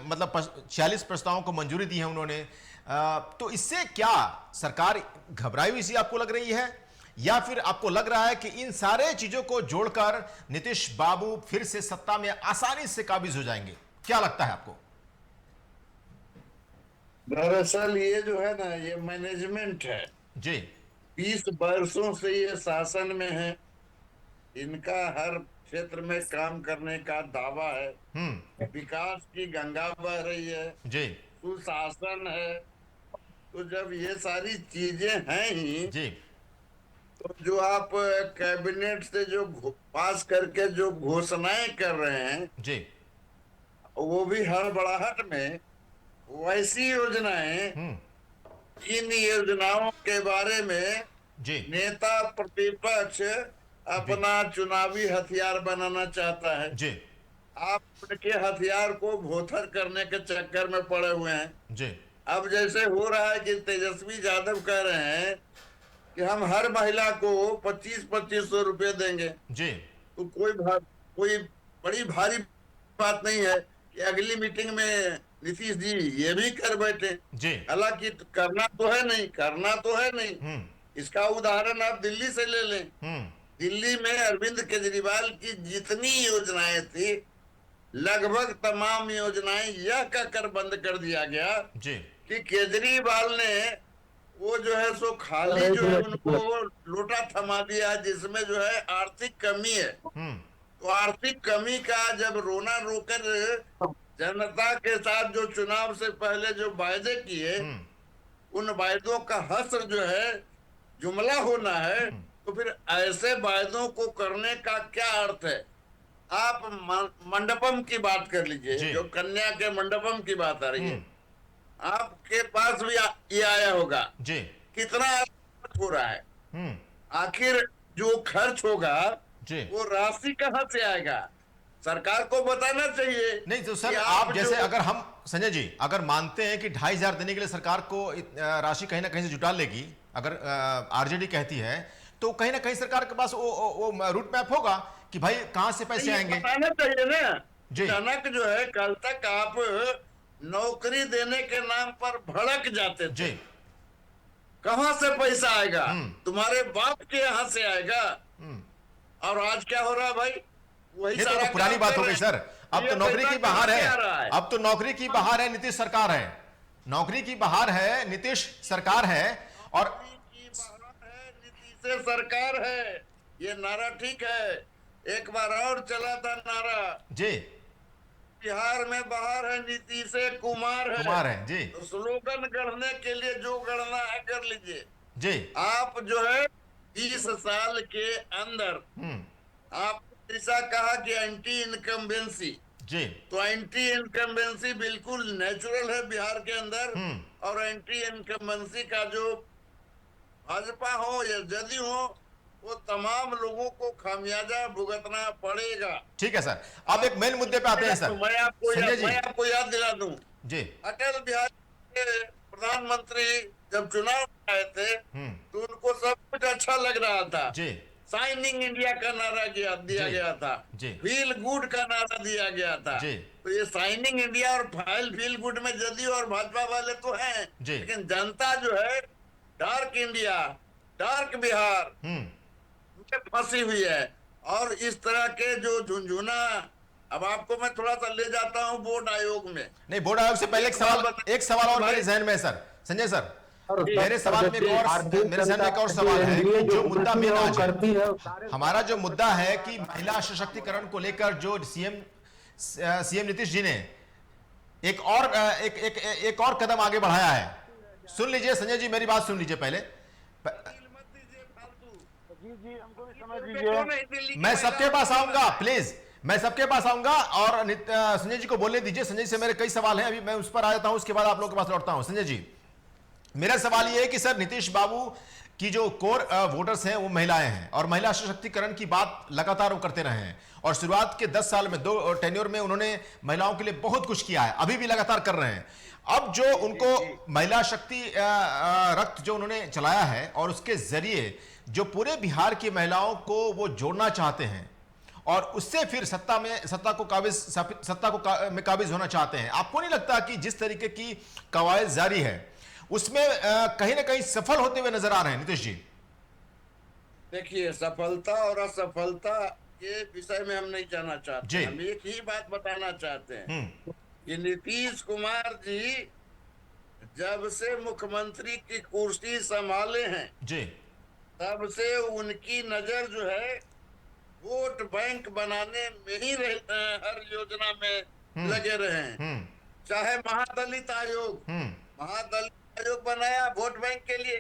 मतलब 46 प्रस्तावों को मंजूरी दी है उन्होंने, तो इससे क्या सरकार घबराई हुई सी आपको लग रही है, या फिर आपको लग रहा है कि इन सारे चीजों को जोड़कर नीतीश बाबू फिर से सत्ता में आसानी से काबिज हो जाएंगे? क्या लगता है आपको? दरअसल ये जो है ना, ये मैनेजमेंट है जी। 20 वर्षों से ये शासन में है, इनका हर क्षेत्र में काम करने का दावा है, विकास की गंगा बह रही है जी, सुशासन है। तो जब ये सारी चीजें हैं ही जी, तो जो आप कैबिनेट से जो पास करके जो घोषणाएं कर रहे हैं जी, वो भी हड़बड़ाहट में, वैसी योजनाएं, इन योजनाओं के बारे में जी, नेता प्रतिपक्ष अपना चुनावी हथियार बनाना चाहता है जी, आप उनके हथियार को भोथर करने के चक्कर में पड़े हुए हैं जी। अब जैसे हो रहा है कि तेजस्वी यादव कह रहे हैं कि हम हर महिला को 2500 रुपए देंगे जी। तो कोई बड़ी भारी बात नहीं है कि अगली मीटिंग में नीतीश जी ये भी कर बैठे जी। हालांकि करना तो है नहीं इसका उदाहरण आप दिल्ली से ले लें दिल्ली में अरविंद केजरीवाल की जितनी योजनाएं थी लगभग तमाम योजनाएं यह कहकर बंद कर दिया गया जी कि केजरीवाल ने वो जो है सो खाली जो है उनको लोटा थमा दिया जिसमें जो है आर्थिक कमी है तो आर्थिक कमी का जब रोना रोकर जनता के साथ जो चुनाव से पहले जो वायदे किए उन वायदों का हस्र जो है जुमला होना है तो फिर ऐसे वायदों को करने का क्या अर्थ है आप मंडपम की बात कर लीजिए जो कन्या के मंडपम की बात आ रही है आपके पास भी ये आया होगा जी कितना खर्च हो रहा है आखिर जो खर्च होगा जी वो राशि कहाँ से आएगा सरकार को बताना चाहिए नहीं तो सर आप जैसे अगर हम संजय जी अगर मानते हैं कि 2,500 देने के लिए सरकार को राशि कहीं ना कहीं से जुटा लेगी अगर आरजेडी कहती है तो कहीं ना कहीं सरकार के पास वो रूट मैप होगा कि भाई कहां से पैसे आएंगे बताना चाहिए ना अचानक जो है कल तक आप नौकरी देने के नाम पर भड़क जाते थे कहां से पैसा आएगा तुम्हारे बाप के यहाँ से आएगा और आज क्या हो रहा है भाई वही ये तो पुरानी बात हो गई सर अब तो नौकरी की बहार है अब तो नौकरी की बहार है नीतीश सरकार है नौकरी की बहार है नीतीश सरकार है और नीतीश सरकार है ये नारा ठीक है एक बार और चला था नारा जी बिहार में बाहर है नीतीश कुमार है जी तो स्लोगन गढ़ने के लिए जो गढ़ना है कर लीजिए जी आप जो है 20 साल के अंदर आप ऐसा कहा कि एंटी इनकम्बेंसी जी तो एंटी इनकम्बेंसी बिल्कुल नेचुरल है बिहार के अंदर और एंटी इनकम्बेंसी का जो भाजपा हो या जदयू हो वो तमाम लोगों को खामियाजा भुगतना पड़ेगा ठीक है सर अब एक मेन मुद्दे पे आते हैं सर तो मैं आपको याद दिला दूं जी अटल बिहारी के प्रधानमंत्री जब चुनाव आए थे तो उनको सब कुछ अच्छा लग रहा था जी साइनिंग इंडिया का नारा दिया गया था फील गुड का नारा दिया गया था तो ये साइनिंग इंडिया और फील गुड में जदयू और भाजपा वाले तो हैं लेकिन जनता जो है डार्क इंडिया डार्क बिहार फंसी हुई है और इस तरह के जो झुंझुना अब आपको मैं थोड़ा सा ले जाता हूँ बोर्ड आयोग में नहीं बोर्ड आयोग से पहले एक सवाल और मेरे जहन में है सर संजय सर मेरे सवाल में मेरे जहन में एक और सवाल है जो मुद्दा मेन आज है हमारा जो मुद्दा है कि महिला सशक्तिकरण को लेकर जो सीएम सीएम नीतीश जी ने एक और कदम आगे बढ़ाया है। सुन लीजिए संजय जी, मेरी बात सुन लीजिए पहले। जी हमको भी समझ लीजिए। मैं सबके पास आऊंगा, प्लीज मैं सबके पास आऊंगा, और संजय जी को बोलने दीजिए। संजय जी से मेरे कई सवाल हैं, अभी मैं उस पर आ जाता हूं, उसके बाद आप लोगों के पास लौटता हूं। संजय जी, मेरा सवाल यह है कि सर, नीतीश बाबू की जो कोर वोटर्स हैं वो महिलाएं हैं, और महिला सशक्तिकरण की बात लगातार वो करते रहे हैं, और शुरुआत के 10 साल में, 2 टेन्योर में उन्होंने महिलाओं के लिए बहुत कुछ किया है, अभी भी लगातार कर रहे हैं। अब जो उनको महिला शक्ति रक्त जो उन्होंने चलाया है, और उसके जरिए जो पूरे बिहार की महिलाओं को वो जोड़ना चाहते हैं, और उससे फिर सत्ता को काबिज होना चाहते हैं, आपको नहीं लगता कि जिस तरीके की कवायद जारी है उसमें कहीं ना कहीं सफल होते हुए नजर आ रहे हैं नीतीश जी? देखिए, सफलता और असफलता के विषय में हम नहीं जाना चाहते, हम एक ही बात बताना चाहते हैं कि नीतीश कुमार जी जब से मुख्यमंत्री की कुर्सी संभाले हैं जी, तब से उनकी नजर जो है वोट बैंक बनाने में ही हर योजना में लगे रहे हैं। चाहे महादलित आयोग बनाया वोट बैंक के लिए,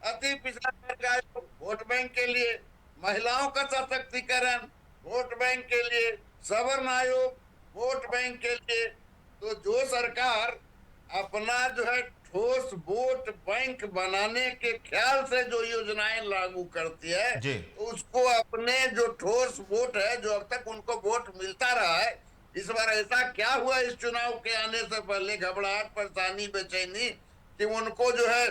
अति पिछड़ा वर्ग आयोग वोट बैंक के लिए, महिलाओं का सशक्तिकरण वोट बैंक के लिए, सवर्ण आयोग वोट बैंक के लिए। तो जो सरकार अपना जो है ठोस वोट बैंक बनाने के ख्याल से जो योजनाएं लागू करती है, तो उसको अपने जो ठोस वोट है, जो अब तक उनको वोट मिलता रहा है, इस बार ऐसा क्या हुआ इस चुनाव के आने से पहले, घबराहट, परेशानी, बेचैनी, कि उनको जो है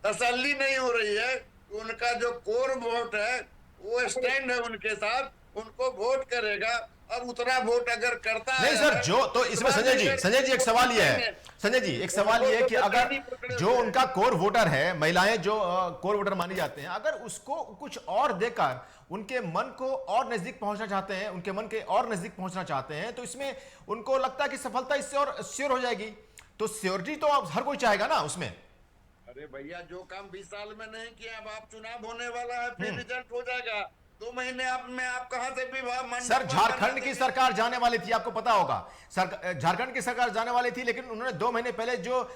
तसल्ली नहीं हो रही है। उनका जो कोर वोट है वो स्टैंड है उनके साथ, उनको वोट करेगा, और उतना वोट अगर करता है नहीं सर, जो तो इसमें संजय जी एक सवाल ये है, संजय जी एक सवाल ये है कि अगर जो उनका कोर वोटर है, महिलाएं जो कोर वोटर मानी जाते हैं, अगर उसको कुछ और देकर उनके मन को और नजदीक पहुंचना चाहते हैं, उनके मन के और नजदीक पहुंचना चाहते हैं, तो इसमें उनको लगता है कि सफलता इससे और श्योर हो जाएगी। तो श्योरिटी तो अब हर कोई चाहेगा ना उसमें। अरे भैया, जो काम 20 साल में नहीं किया, अब आप चुनाव होने वाला है, फिर रिजल्ट हो जाएगा 2 महीने आप कहां से भी सर, झारखंड की सरकार जाने वाली थी, आपको पता होगा, झारखंड की सरकार जाने वाली थी, लेकिन उन्होंने 2 महीने पहले जो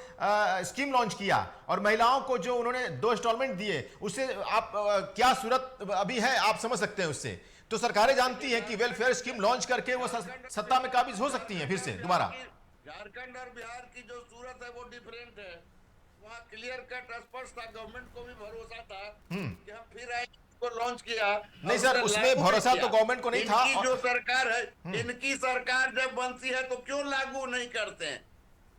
स्कीम लॉन्च किया और महिलाओं को जो उन्होंने 2 इंस्टॉलमेंट दिए, उससे आप क्या सूरत अभी है आप समझ सकते हैं उससे। तो सरकारें जानती हैं कि वेलफेयर स्कीम लॉन्च करके वो सत्ता में काबिज हो सकती हैं फिर से दोबारा। झारखंड और बिहार की जो सूरत है वो डिफरेंट है। वहाँ क्लियर कट स्पष्ट था, गवर्नमेंट को भी भरोसा था कि हम फिर आएंगे, को लॉन्च किया। नहीं सर, उसमें भरोसा तो गवर्नमेंट को नहीं था। इनकी जो सरकार है, इनकी सरकार जब बनती है तो क्यों लागू नहीं करते हैं?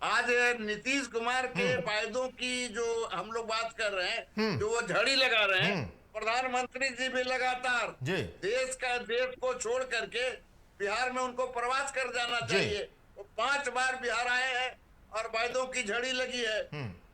आज नीतीश कुमार के फायदों की जो हम लोग बात कर रहे हैं, जो वो झड़ी लगा रहे हैं, प्रधानमंत्री जी भी लगातार देश को छोड़ करके बिहार में उनको प्रवास कर जाना चाहिए। वो 5 बार बिहार आए हैं और वायदों की झड़ी लगी है।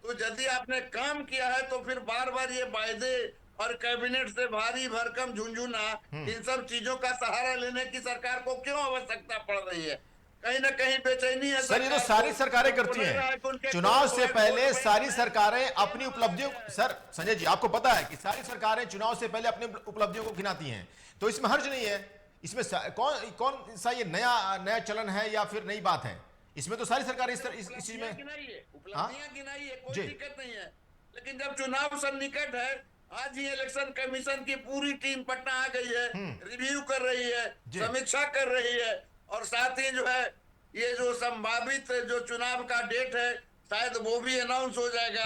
तो यदि आपने काम किया है तो फिर बार बार ये वायदे और कैबिनेट से भारी भरकम झुंझुना, इन सब चीजों का सहारा लेने की सरकार को क्यों आवश्यकता पड़ रही है? कहीं ना कहीं बेचैनी है सर। ये तो सारी सरकारें करती हैं, चुनाव से पहले सारी सरकारें अपनी उपलब्धियों, सर संजय जी आपको पता है कि सारी सरकारें चुनाव से पहले अपनी उपलब्धियों को गिनाती हैं, तो इसमें हर्ज नहीं है। इसमें कौन सा ये नया चलन है या फिर नई बात है? इसमें तो सारी सरकारें इस चीज में उपलब्धियां गिनाई है, कोई दिक्कत नहीं है। लेकिन जब चुनाव सन्निकट है, आज ही इलेक्शन कमीशन की पूरी टीम पटना आ गई है, रिव्यू कर रही है, समीक्षा कर रही है, और साथ ही जो है ये जो संभावित जो चुनाव का डेट है शायद वो भी अनाउंस हो जाएगा।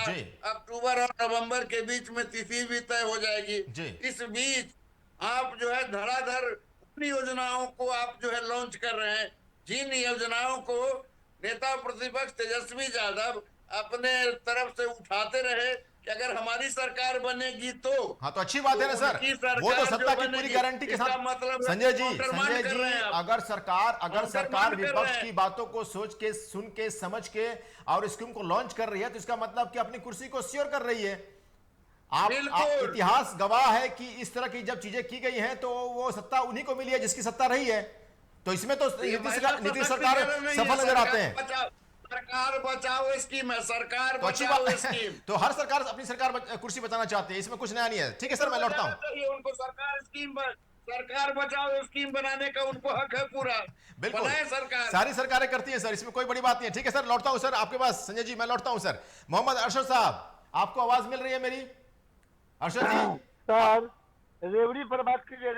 अक्टूबर और नवंबर के बीच में तिथि भी तय हो जाएगी। इस बीच आप जो है धड़ाधड़ अपनी योजनाओं को आप जो है लॉन्च कर रहे हैं, जिन योजनाओं को नेता प्रतिपक्ष तेजस्वी यादव अपने तरफ से उठाते रहे कि अगर हमारी सरकार बनेगी तो। हाँ, तो अच्छी बात है ना सर, वो तो सत्ता की पूरी गारंटी के साथ। मतलब संजय जी अगर सरकार विपक्ष की बातों को सोच के, सुन के, समझ के और स्कीम को लॉन्च कर रही है, तो इसका मतलब कि अपनी कुर्सी को सियोर कर रही है। आप इतिहास गवाह है कि इस तरह की जब चीजें की गई हैं तो वो सत्ता उन्हीं को मिली है जिसकी सत्ता रही है। तो इसमें तो नीतीश सरकार सफल नजर आते हैं। सरकार बचाओ स्कीम है, सरकार तो अच्छी बात है। तो हर सरकार अपनी सरकार कुर्सी बचाना चाहती है, इसमें कुछ नया नहीं है। ठीक है सर, मैं लौटता हूँ। उनको सरकार स्कीम सरकार बचाओ स्कीम बनाने का उनको हक है पूरा। बिल्कुल बनाए सरकार, सारी सरकारें करती हैं सर, इसमें कोई बड़ी बात नहीं है। ठीक है सर, लौटता हूं सर आपके पास। संजय जी मैं लौटता हूं सर। मोहम्मद अरशद साहब, आपको आवाज मिल रही है मेरी? अरशद जी सर रेवड़ी पर बात कीजिए,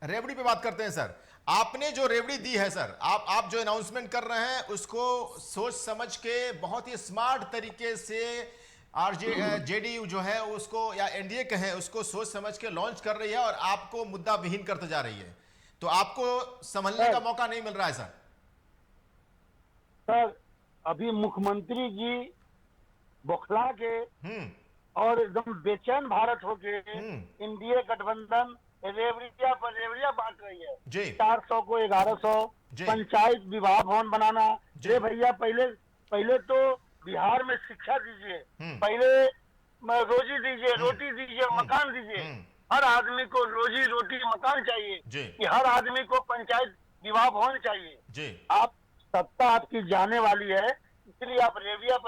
रेवड़ी पे बात करते हैं सर। आपने जो रेवड़ी दी है सर, आप जो अनाउंसमेंट कर रहे हैं उसको सोच समझ के बहुत ही स्मार्ट तरीके से जेडीयू जो है उसको, या एनडीए कहें, उसको सोच समझ के लॉन्च कर रही है और आपको मुद्दा विहीन करते जा रही है, तो आपको संभलने का मौका नहीं मिल रहा है सर। सर अभी मुख्यमंत्री जी बौखला के और एकदम बेचैन भारत होके एनडीए गठबंधन रेवड़िया बांट रही है जी। 400 को 1100 पंचायत विवाह भवन बनाना। जे भैया पहले तो बिहार में शिक्षा दीजिए, पहले रोजी दीजिए, रोटी दीजिए, मकान दीजिए। हर आदमी को रोजी रोटी मकान चाहिए कि हर आदमी को पंचायत विवाह भवन चाहिए। आप सत्ता आपकी जाने वाली है, इसलिए आप रेवड़िया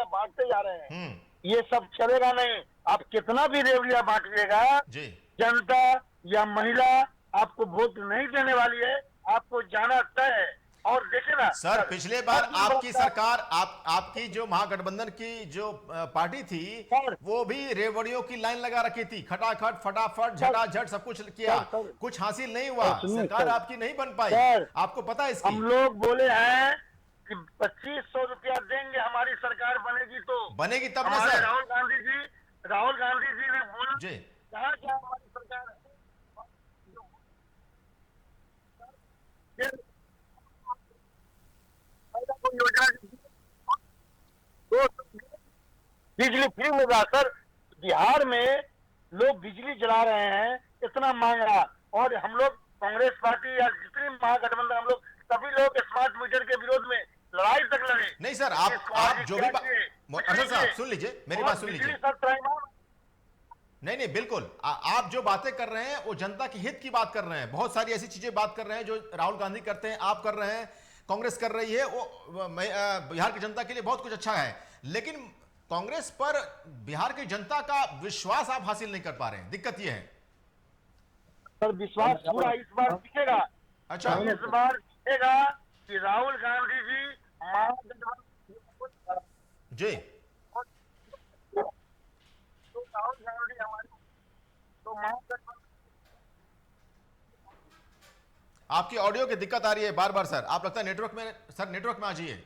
बांटते जा रहे हैं। ये सब चलेगा नहीं। आप कितना भी रेवड़िया बांटिएगा, जनता या महिला आपको वोट नहीं देने वाली है, आपको जाना तय है। और देखे ना सर, पिछले बार आपकी सरकार, आपकी जो महागठबंधन की जो पार्टी थी, वो भी रेवड़ियों की लाइन लगा रखी थी, खटाखट फटाफट झटाझट सब कुछ किया, कुछ हासिल नहीं हुआ, सरकार आपकी नहीं बन पाई, आपको पता है इसकी। हम लोग बोले हैं कि 2500 रुपया देंगे, हमारी सरकार बनेगी तो बनेगी तब ना सर। राहुल गांधी जी ने बोला कहा क्या हमारी सरकार बिजली फ्री होगा। सर बिहार में लोग बिजली जला रहे हैं, इतना महंगा, और हम लोग कांग्रेस पार्टी या जितनी महागठबंधन, हम लोग सभी लोग स्मार्ट मीटर के विरोध में लड़ाई तक लड़े। नहीं सर, आप जो भी अरशद साहब सुन लीजिए, मेरी बात सुन लीजिए। नहीं बिल्कुल, आप जो बातें कर रहे हैं वो जनता के हित की बात कर रहे हैं। बहुत सारी ऐसी चीजें बात कर रहे हैं जो राहुल गांधी करते हैं, आप कर रहे हैं, कांग्रेस कर रही है, वो बिहार की जनता के लिए बहुत कुछ अच्छा है, लेकिन कांग्रेस पर बिहार की जनता का विश्वास आप हासिल नहीं कर पा रहे हैं। दिक्कत ये है सर, विश्वास पूरा इस बार दिखेगा। अच्छा, इस बार दिखेगा कि राहुल गांधी जी जी, राहुल गांधी हमारी आपकी ऑडियो की दिक्कत आ रही है बार बार सर, आप लगता है नेटवर्क में, सर नेटवर्क में आ जाइए।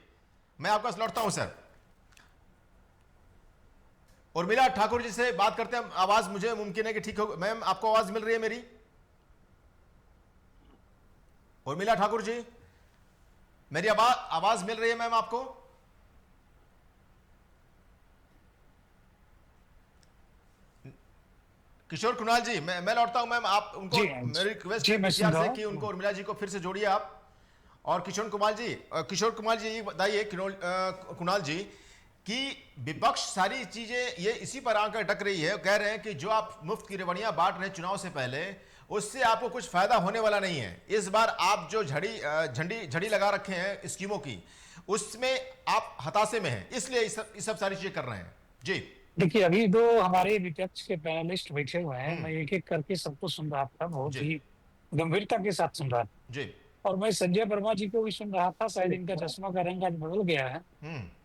मैं आपका लौटता हूं सर। उर्मिला ठाकुर जी से बात करते हैं, आवाज मुझे मुमकिन है कि ठीक हो। मैम आपको आवाज मिल रही है मेरी? उर्मिला ठाकुर जी, मेरी आवाज मिल रही है मैम आपको? किशोर कुणाल जी, मैं लौटता हूं मैम। आप उनको मेरी रिक्वेस्ट है कि उनको उर्मिला जी को फिर से जोड़िए आप। और किशोर कुमार जी ये बताइए कुणाल जी कि विपक्ष सारी चीजें ये इसी पर आकर अटक रही है, कह रहे हैं कि जो आप मुफ्त की रेवड़ियां बांट रहे हैं चुनाव से पहले, उससे आपको कुछ फायदा होने वाला नहीं है। इस बार आप जो झंडी लगा रखे हैं स्कीमों की, उसमें आप हताशे में हैं, इसलिए ये सब सारी चीजें कर रहे हैं। जी देखिए, अभी दो हमारे विपक्ष के पैनलिस्ट बैठे हुए हैं, मैं एक एक करके सबको सुन रहा था, बहुत ही गंभीरता के साथ सुन रहा था जी। और मैं संजय वर्मा जी को भी सुन रहा था, शायद इनका चश्मा का रंग आज बदल गया है।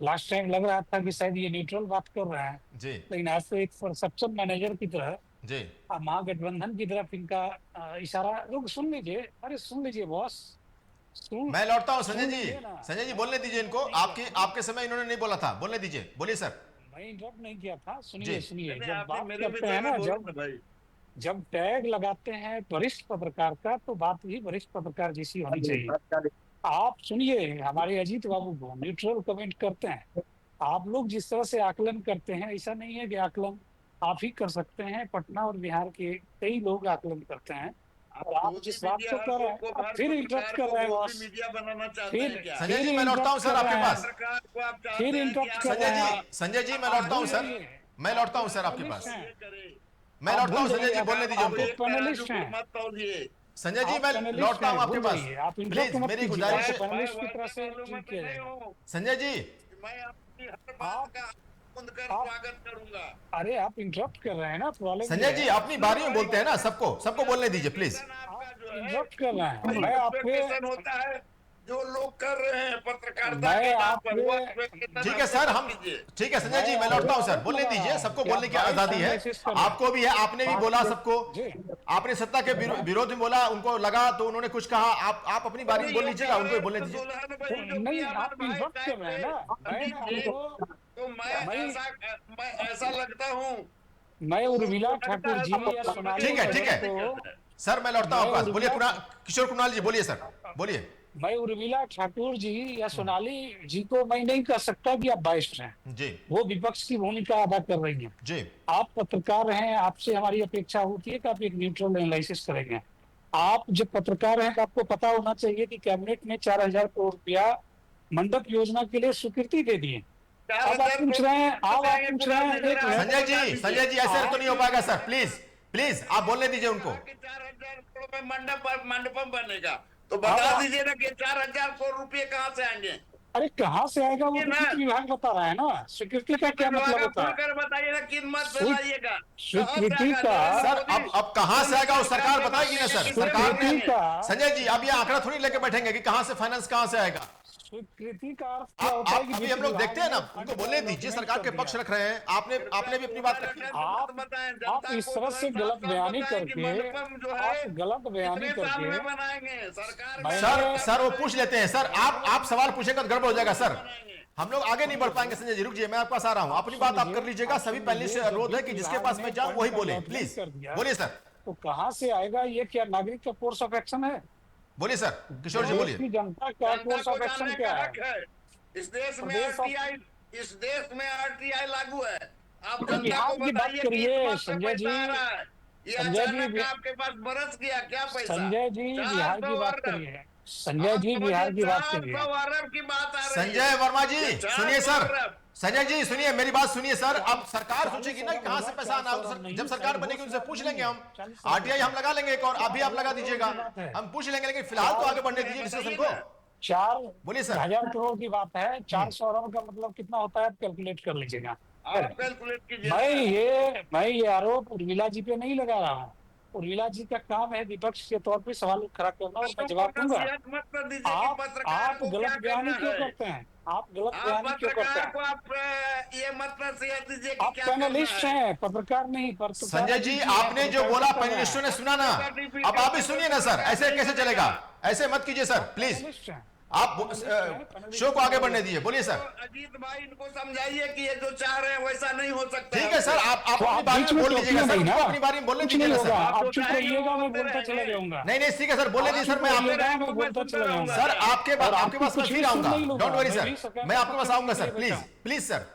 लास्ट टाइम लग रहा था कि शायद ये न्यूट्रल बात कर रहा है, लेकिन आज तो एक परसेप्शन मैनेजर की तरह महागठबंधन की तरफ इनका इशारा। लोग सुन लीजिए, अरे सुन लीजिए बॉस। मैं लौटता हूँ संजय जी बोलने दीजिए इनको। आपके समय इन्होंने नहीं बोला था, बोलने दीजिए, बोलिए सर। मैं इंटरप्ट नहीं किया था, सुनिए। जब बात करते हैं ना, जब टैग लगाते हैं वरिष्ठ पत्रकार का, तो बात भी वरिष्ठ पत्रकार जैसी होनी चाहिए। आप सुनिए, हमारे अजीत बाबू को न्यूट्रल कमेंट करते हैं। आप लोग जिस तरह से आकलन करते हैं, ऐसा नहीं है कि आकलन आप ही कर सकते हैं, पटना और बिहार के कई लोग आकलन करते हैं। और आप जिस बात को कर रहे हैं, फिर इंटरप्ट कर रहे हैं बॉस। संजय जी मैं लौटता हूँ सर आपके पास। फिर इंटरप्ट कर रहे हैं संजय जी, मैं लौटता हूँ सर, मैं लौटता हूँ सर आपके पास। मैं लौटता हूँ संजय जी, बोलने दीजिए उनको। पैनलिस्ट हैं संजय जी, मैं लौटता हूँ आपके पास, प्लीज मेरी गुजारिश है संजय जी। अरे आप इंटरप्ट कर रहे हैं ना। संजय जी अपनी बारी में बोलते हैं ना, सबको बोलने दीजिए प्लीज। इंटरप्ट कर रहे हैं। मैं आपके होता है जो लोग कर रहे हैं पत्रकारिता मैं के नाम पर, वो आपके ठीक है सर, हम ठीक है संजय जी, मैं लौटता हूं सर, बोलने दीजिए, सबको बोलने की आजादी है, आपको भी है, आपने भी बोला सबको, आपने सत्ता के विरोध में बोला, उनको लगा तो उन्होंने कुछ कहा, आप अपनी बारी में बोल लीजिएगा, उनको बोलने दीजिए। नहीं, आप इंटरप्ट कर रहे हैं ना। तो मैं ऐसा लगता हूँ, मैं उर्मिला ठाकुर जी या सोनाली, ठीक है सर, मैं लौटता हूँ आपके पास, बोलिए किशोर कुणाल जी, बोलिए सर, बोलिए। मैं उर्मिला ठाकुर जी या सोनाली जी को मैं नहीं कह सकता कि आप बाइस्ड हैं जी, वो विपक्ष की भूमिका अदा कर रही हैं जी। आप पत्रकार हैं, आपसे हमारी अपेक्षा होती है कि आप एक न्यूट्रल एनालिसिस करेंगे। आप जब पत्रकार हैं, आपको पता होना चाहिए कि कैबिनेट ने 4,000 करोड़ रुपया मंडप योजना के लिए स्वीकृति दे दी है। अब आप पूछ रहे हैं, संजय जी ऐसे तो नहीं हो पाएगा सर, प्लीज आप बोलने दीजिए उनको। 4,000 करोड़ में मंडपम बनेगा, तो बता दीजिए ना कि 4,000 करोड़ रुपए कहाँ से आएंगे? अरे कहाँ से आएगा वो तो विभाग बता रहा है ना। स्वीकृति का क्या मतलब होता है? बताइए ना, किन मत बताइएगा स्वीकृति का सर, अब कहाँ से आएगा वो सरकार बताएगी ना सर, सरकार ने। संजय जी, अब ये आंकड़ा थोड़ी लेके बैठेंगे कि कहाँ से फाइनेंस कहाँ से आएगा। स्वीकृति का अर्थ क्या होता है कि अभी हम लोग देखते हैं ना, उनको बोलने दीजिए, सरकार के पक्ष रख रहे हैं, आपने भी अपनी बात रखी। आप इस तरह से गलत बयानी करके, आप गलत बयानी करके सर वो पूछ लेते हैं सर, आप सवाल पूछेगा तो गड़बड़ हो जाएगा सर, हम लोग आगे नहीं बढ़ पाएंगे। संजय जी रुकिए, मैं आपके पास आ रहा हूँ, अपनी बात आप कर लीजिएगा, सभी पैनलिस्ट से अनुरोध है कि जिसके पास मैं जाऊँ वही बोले, प्लीज बोलिए सर। तो कहाँ से आएगा ये? क्या नागरिक का कोर्स ऑफ एक्शन है? बोलिए सर, किशोर जी बोलिए। जनता का कोर्स ऑफ एक्शन क्या है? इस देश में आरटीआई लागू है। आप बिहार की बात करिए संजय जी, आपके पास बरस गया क्या पैसा? संजय जी बिहार की बात करिए, संजय जी बिहार की बात करिए। अरब की बात आ रही है। संजय वर्मा जी सुनिए सर, संजय जी सुनिए, मेरी बात सुनिए सर। अब सरकार सोचेगी ना कहां से पैसा आना, जब सरकार बनेगी उनसे पूछ लेंगे हम, आरटीआई हम लगा लेंगे एक और, अभी आप लगा दीजिएगा, हम पूछ लेंगे, लेकिन फिलहाल तो आगे बढ़ने दीजिए डिस्कशन को। 4,000 करोड़ की बात है, 400 अरब का मतलब कितना होता है आप कैलकुलेट कर लीजिएगा। मैं ये आरोप उर्मिला जी पे नहीं लगा रहा हूँ, उर्मिला जी का काम है विपक्ष के तौर पे सवाल खड़ा करना और मैं जवाब दूंगा। आप गलत बयानी क्यों करते हैं? आप गलत बयानी क्यों करते हैं? आप ये मत नसीहत दीजिए कि आप पैनलिस्ट हैं, पत्रकार नहीं। संजय जी आपने जो बोला पैनलिस्टों ने सुना ना, अब आप भी सुनिए ना सर, ऐसे कैसे चलेगा, ऐसे मत कीजिए सर प्लीज, आप शो को आगे बढ़ने दीजिए। बोलिए सर। अजीत भाई इनको समझाइए कि ये जो चाह रहे हैं वैसा नहीं हो सकता। ठीक है सर, आप अपनी बारी में बोल लीजिएगा सर, अपनी बारी में बोलने दीजिए सर। आप चुप रहिएगा, मैं बोलता चला जाऊंगा। नहीं ठीक है सर, बोलने दीजिए सर, मैं सर आपके पास मैं फिर आऊंगा, डोंट वरी सर, मैं आपके पास आऊंगा सर, प्लीज सर।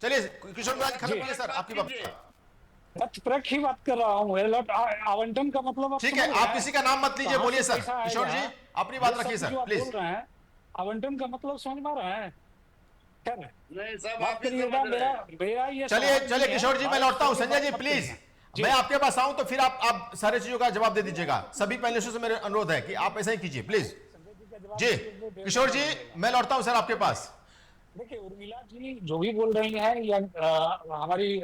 चलिए किशोर कुमार जी खत्म कीजिए सर आपकी बात। पत्रक ही बात कर रहा हूँ, आवंटन का मतलब। ठीक है, आप किसी का नाम मत लीजिए, बोलिए सर। किशोर जी अपनी बात रखिए सर प्लीज। आवंटन का मतलब समझ में आ रहा है? चलिए किशोर जी मैं लौटता हूँ। संजय जी प्लीज, मैं आपके पास आऊं तो फिर आप सारे चीजों का जवाब दे दीजिएगा। सभी पैनलिस्टों से मेरा अनुरोध है कि आप ऐसा ही कीजिए प्लीज। जी किशोर जी मैं लौटता हूं सर आपके पास। देखिए उर्मिला जी जो भी बोल रही है या हमारी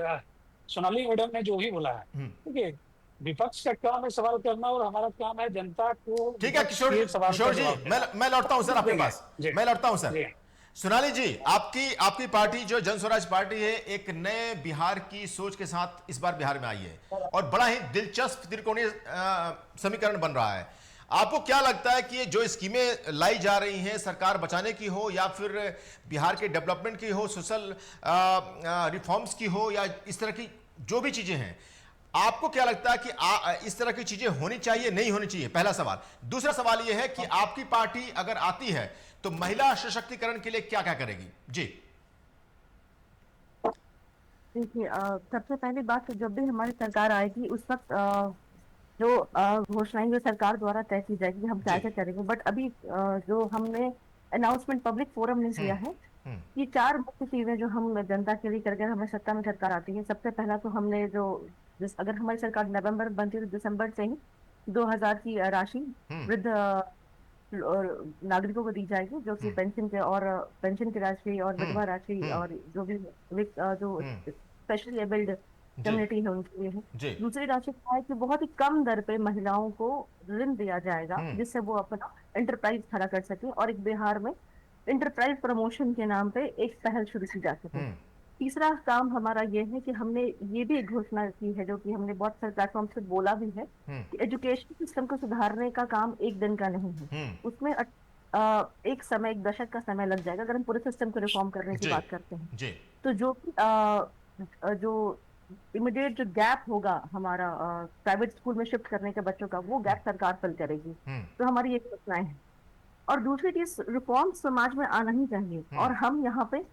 सोनाली मैडम ने जो भी बोला है, ठीक है, विपक्ष का काम है सवाल करना और हमारा काम है जनता को। ठीक है किशोर जी मैं लौटता हूं सर आपके पास, मैं लौटता हूं सर। सोनाली जी आपकी पार्टी जो जन स्वराज पार्टी है एक नए बिहार की सोच के साथ इस बार बिहार में आई है और बड़ा ही दिलचस्प त्रिकोणीय समीकरण बन रहा है। आपको क्या लगता है कि ये जो स्कीमें लाई जा रही हैं सरकार बचाने की हो या फिर बिहार के डेवलपमेंट की हो, सोशल रिफॉर्म्स की हो या इस तरह की जो भी चीजें हैं, आपको क्या लगता है कि इस तरह की चीजें होनी चाहिए नहीं होनी चाहिए? पहला सवाल। दूसरा सवाल यह है कि आपकी पार्टी अगर आती है तो महिला सशक्तिकरण के लिए क्या क्या करेगी? जी देखिए सबसे पहली बात, जब भी हमारी सरकार आएगी उस वक्त जो घोषणाएं जो सरकार द्वारा तय की जाएगी हम क्या क्या करेंगे। बट अभी जो हमने अनाउंसमेंट पब्लिक फोरम ने किया है कि 4 मुख्य चीजें जो हम जनता के लिए करके हमें सत्ता में सरकार आती है। सबसे पहला तो हमने अगर हमारी सरकार नवंबर बनती है तो दिसंबर से ही 2000 की राशि वृद्ध नागरिकों को दी जाएगी, जो कि पेंशन की राशि और विधवा राशि और जो भी जो स्पेशली एबल्ड कम्युनिटी है उनके लिए है। दूसरी राशि क्या है कि बहुत ही कम दर पे महिलाओं को ऋण दिया जाएगा जिससे वो अपना एंटरप्राइज खड़ा कर सके और एक बिहार में एंटरप्राइज प्रमोशन के नाम पे एक पहल शुरू की जा सके। तीसरा काम हमारा ये है कि हमने ये भी एक घोषणा की है जो कि हमने बहुत सारे प्लेटफॉर्म से बोला भी है कि एजुकेशन सिस्टम को सुधारने का काम एक दिन का नहीं है, उसमें एक समय, एक दशक का समय लग जाएगा अगर हम पूरे सिस्टम को रिफॉर्म करने की बात करते हैं। तो जो इमीडिएट जो गैप होगा हमारा प्राइवेट स्कूल में शिफ्ट करने के बच्चों का, वो गैप सरकार फिल करेगी। तो हमारी ये योजनाएं हैं। और दूसरी चीज, रिफॉर्म समाज में आना ही चाहिए और हम यहाँ पे